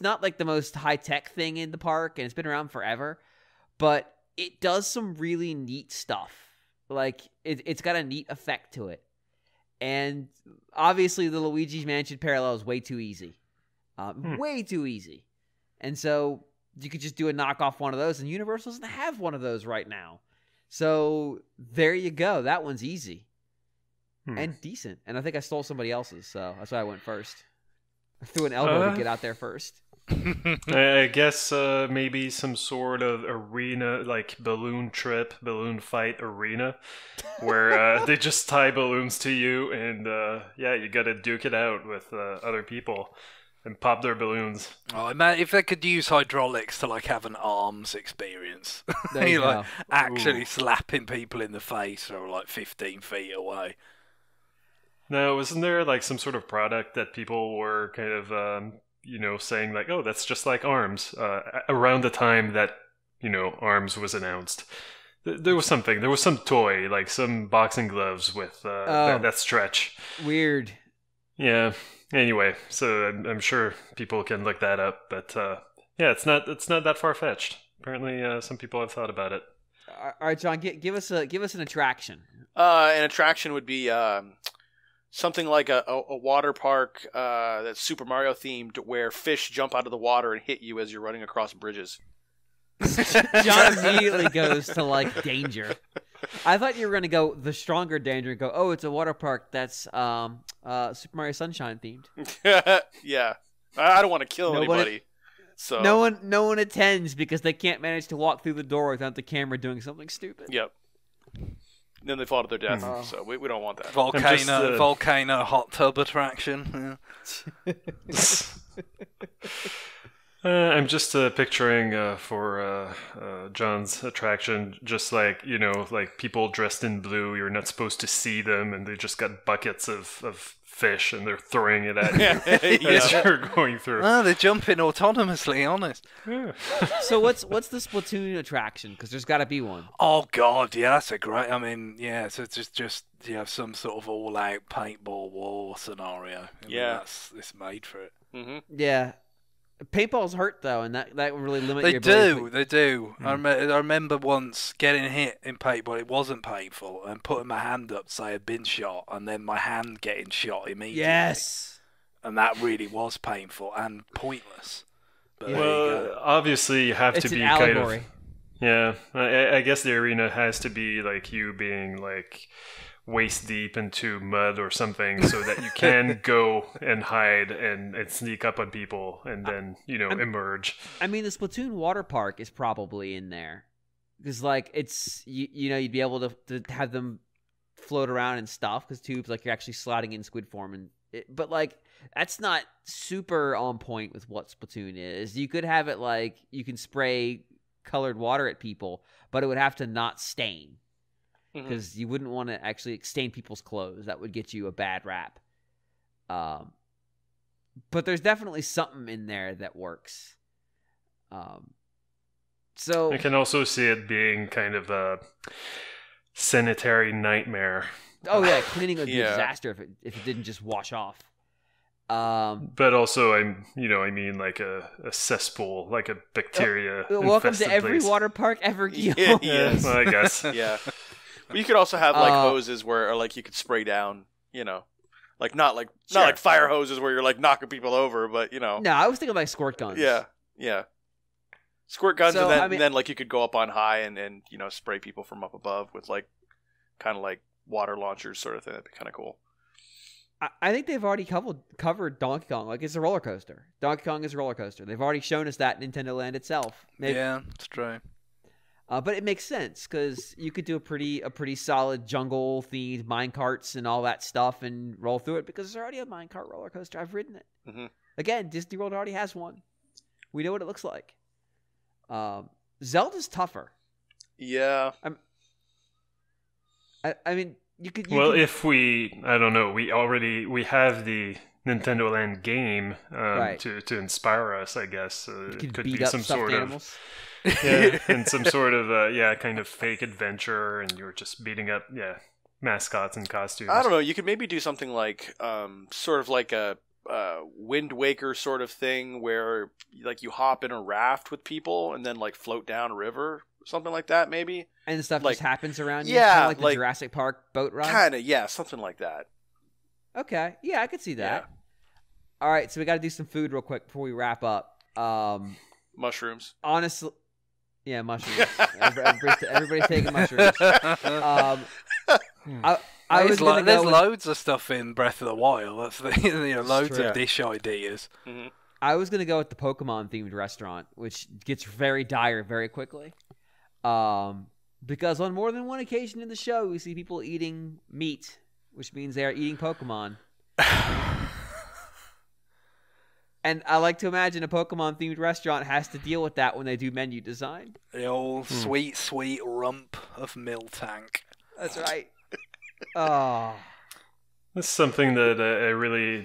not like the most high tech thing in the park, and it's been around forever, but it does some really neat stuff. Like it's got a neat effect to it, and obviously the Luigi's Mansion parallel is way too easy, way too easy, and so. You could just do a knockoff one of those, and Universal doesn't have one of those right now. So there you go. That one's easy and decent. And I think I stole somebody else's, so that's why I went first. I threw an elbow to get out there first. I guess maybe some sort of arena, like balloon fight arena, where they just tie balloons to you, and you got to duke it out with other people. And pop their balloons. Oh man, if they could use hydraulics to like have an arms experience, actually slapping people in the face or like 15 feet away. Now, wasn't there like some sort of product that people were kind of, saying like, oh, that's just like ARMS, around the time that, ARMS was announced? There was something. There was some toy, like some boxing gloves with that stretch. Weird. Yeah. Anyway, so I'm sure people can look that up, but yeah, it's not that far fetched. Apparently, some people have thought about it. All right, John, give us an attraction. An attraction would be something like a water park that's Super Mario themed, where fish jump out of the water and hit you as you're running across bridges. John immediately goes to like danger. I thought you were going to go the stronger danger and go, oh, it's a water park that's Super Mario Sunshine themed. Yeah, I don't want to kill anybody. So no one attends because they can't manage to walk through the door without the camera doing something stupid. Yep. Then they fall to their death. So we don't want that. Volcano hot tub attraction. Yeah. I'm just picturing for John's attraction, just like, like people dressed in blue, you're not supposed to see them, and they just got buckets of fish, and they're throwing it at you as you're going through. Oh, they're jumping autonomously, honest. Yeah. So what's the Splatoon attraction? Because there's got to be one. Oh, God, yeah, that's a great... I mean, yeah, so it's just you have some sort of all-out paintball war scenario. I mean, it's made for it. Mm-hmm. Yeah. Paintballs hurt though, and that would really limit your ability. They do. I remember once getting hit in paintball. It wasn't painful, and putting my hand up to say I'd been shot, and then my hand getting shot immediately. Yes, and that really was painful and pointless. But well, obviously you have it's to be an allegory. kind of. Yeah, I guess the arena has to be like you being like waist deep into mud or something, so that you can go and hide and sneak up on people and then emerge. I mean, the Splatoon water park is probably in there because like it's you'd be able to have them float around and stuff because tubes like you're actually sliding in squid form but like that's not super on point with what Splatoon is. You could have it like you can spray colored water at people, but it would have to not stain. Because you wouldn't want to actually stain people's clothes. That would get you a bad rap. But there's definitely something in there that works. So I can also see it being kind of a sanitary nightmare. Oh yeah, cleaning would be a disaster if it didn't just wash off. But also, I mean like a cesspool, like a bacteria. Welcome to every water park ever, Guillaume. Yeah, well, I guess. Yeah. But you could also have like hoses or like you could spray down, like not like fire hoses where you're like knocking people over, but No, I was thinking like squirt guns. Yeah. Squirt guns, So, and then like you could go up on high and spray people from up above with like kind of like water launchers sort of thing. That'd be kind of cool. I think they've already covered Donkey Kong. Like it's a roller coaster. Donkey Kong is a roller coaster. They've already shown us that in Nintendo Land itself. Yeah, that's true. But it makes sense because you could do a pretty solid jungle themed minecarts and all that stuff and roll through it because there's already a minecart roller coaster. I've ridden it. Mm-hmm. Again, Disney World already has one. We know what it looks like. Zelda's tougher. Yeah. I mean, you could. If I don't know, we have the Nintendo Land game right. to inspire us, I guess. It could be up some stuffed sort animals. Yeah, and some sort of kind of fake adventure, and you're just beating up mascots and costumes. I don't know. You could maybe do something like sort of like a Wind Waker sort of thing, where like you hop in a raft with people and then like float down a river, something like that, maybe. And the stuff like, just happens around you. Yeah, kind of like the Jurassic Park boat ride. Kind of, yeah, something like that. Okay, yeah, I could see that. Yeah. All right, so we got to do some food real quick before we wrap up. Mushrooms. Honestly. Yeah, mushrooms. everybody's taking mushrooms. There's loads of stuff in Breath of the Wild. That's loads of dish ideas. Mm-hmm. I was gonna go with the Pokemon themed restaurant, which gets very dire very quickly. Because on more than one occasion in the show, we see people eating meat, which means they are eating Pokemon. And I like to imagine a Pokemon-themed restaurant has to deal with that when they do menu design. The old sweet, sweet rump of Miltank. That's right. Oh. This is something that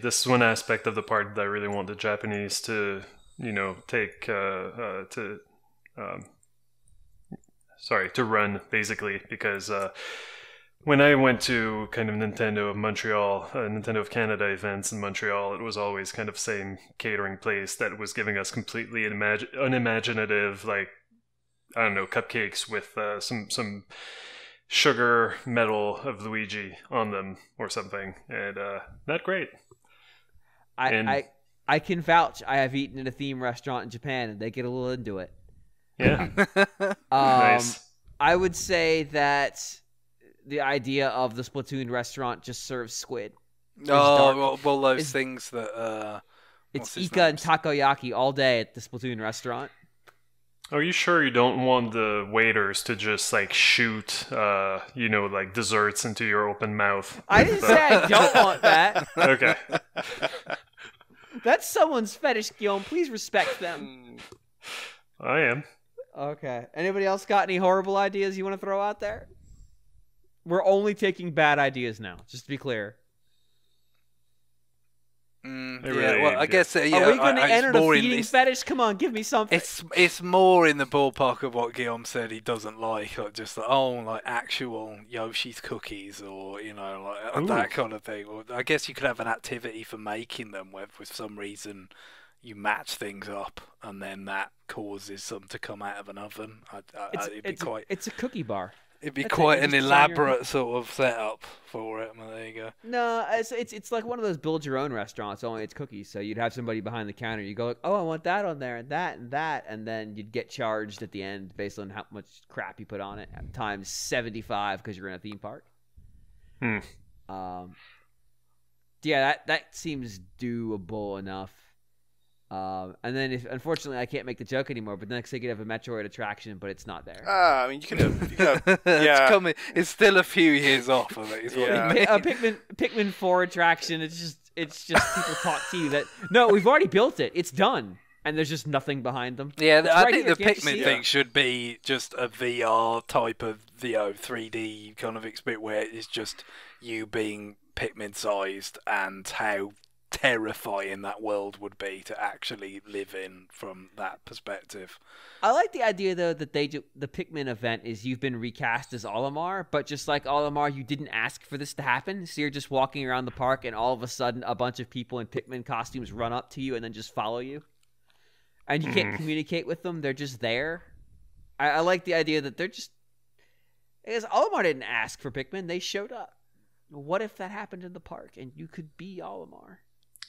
this is one aspect of the park that I really want the Japanese to, take, run basically, because when I went to kind of Nintendo of Montreal, Nintendo of Canada events in Montreal, it was always kind of same catering place that was giving us completely unimaginative, like, I don't know, cupcakes with some sugar metal of Luigi on them or something, and not great. I can vouch. I have eaten at a theme restaurant in Japan, and they get a little into it. Yeah. Nice. I would say that the idea of the Splatoon restaurant just serves squid. Well, those things that... it's Ika and takoyaki all day at the Splatoon restaurant. Are you sure you don't want the waiters to just, like, shoot, like, desserts into your open mouth? I didn't say I don't want that. Okay. That's someone's fetish, Guillaume. Please respect them. I am. Okay. Anybody else got any horrible ideas you want to throw out there? We're only taking bad ideas now, just to be clear. I guess. Are we going to enter the feeding fetish? Come on, give me something. It's more in the ballpark of what Guillaume said he doesn't like just actual Yoshi's cookies, or that kind of thing. Or I guess you could have an activity for making them where, for some reason, you match things up, and then that causes some to come out of an oven. It's a cookie bar. It'd be quite an elaborate sort of setup for it. Well, there you go. No, it's like one of those build your own restaurants, only it's cookies. So you'd have somebody behind the counter. You go, like, oh, I want that on there, and that, and then you'd get charged at the end based on how much crap you put on it, times 75 because you're in a theme park. Yeah, that seems doable enough. And then, unfortunately, I can't make the joke anymore. But next, they could have a Metroid attraction, but it's not there. I mean, you can have yeah. It's coming. It's still a few years off of it. A Pikmin 4 attraction. It's just people talk to you that no, we've already built it. It's done, and there's just nothing behind them. Yeah, I think the Pikmin thing should be just a VR type of 3D kind of experience where it's just you being Pikmin sized, and how terrifying that world would be to actually live in from that perspective. I like the idea though that the Pikmin event is you've been recast as Olimar, but just like Olimar, you didn't ask for this to happen, so you're just walking around the park and all of a sudden a bunch of people in Pikmin costumes run up to you and then just follow you, and you can't communicate with them. They're just there. I like the idea that they're just, because Olimar didn't ask for Pikmin, they showed up. What if that happened in the park and you could be Olimar?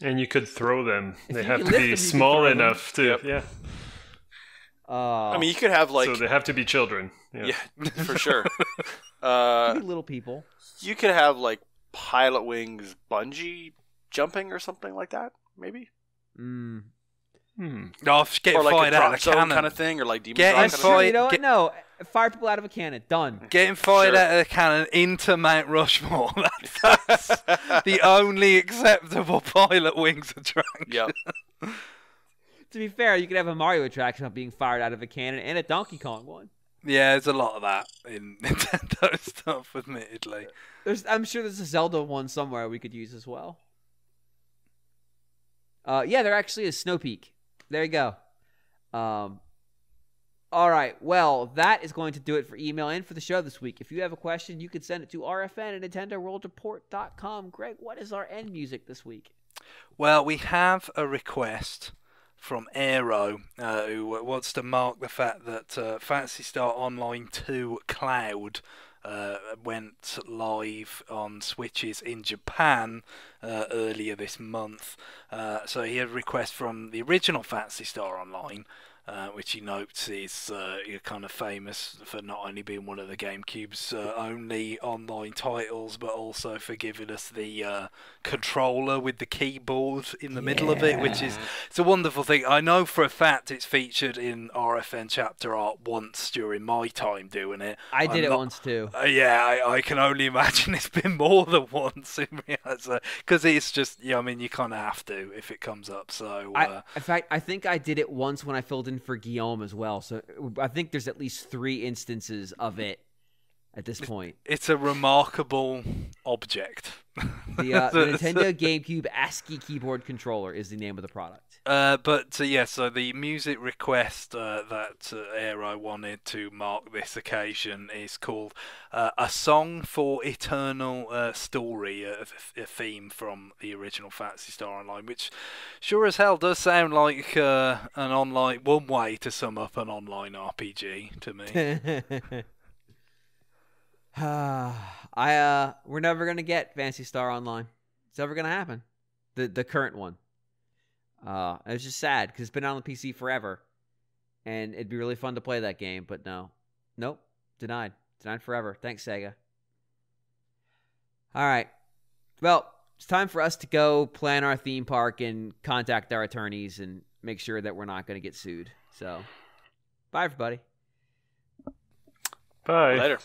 And you could throw them. They have to be small enough to... Yep. Yeah. I mean, you could have So they have to be children. Yeah, for sure. Little people. You could have, like, Pilot Wings bungee jumping or something like that, maybe? No, get or like fired a out of a cannon kind of thing, or like Demon Getting Drop fired, You know what? No. Fire people out of a cannon. Done. Getting fired out of a cannon into Mount Rushmore. That's the only acceptable Pilot Wings attraction. Yep. To be fair, you could have a Mario attraction of being fired out of a cannon and a Donkey Kong one. Yeah, there's a lot of that in Nintendo stuff, admittedly. I'm sure there's a Zelda one somewhere we could use as well. Yeah, there actually is Snow Peak. There you go. All right, well, that is going to do it for email and for the show this week. If you have a question, you can send it to rfn@nintendoworldreport.com. Greg, what is our end music this week? Well, we have a request from Aero, who wants to mark the fact that Phantasy Star Online 2 Cloud went live on Switches in Japan earlier this month. So he had a request from the original Phantasy Star Online, which he notes is kind of famous for not only being one of the GameCube's only online titles, but also for giving us the controller with the keyboard in the middle of it, which is it's a wonderful thing. I know for a fact it's featured in RFN chapter art once during my time doing it. I did it once too. I can only imagine it's been more than once, because it's just, I mean, you kind of have to if it comes up. So in fact, I think I did it once when I filled in for Guillaume as well. So I think there's at least 3 instances of it at this point. It's a remarkable object. The Nintendo GameCube ASCII keyboard controller is the name of the product. So the music request that I wanted to mark this occasion is called A Song for Eternal Story, a theme from the original Phantasy Star Online, which sure as hell does sound like one way to sum up an online RPG to me. We're never gonna get Phantasy Star Online. It's never gonna happen. The current one. It's just sad because it's been out on the PC forever, and it'd be really fun to play that game. But nope, denied forever. Thanks, Sega. All right, well, it's time for us to go plan our theme park and contact our attorneys and make sure that we're not going to get sued. So, bye, everybody. Bye. Later.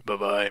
Bye-bye.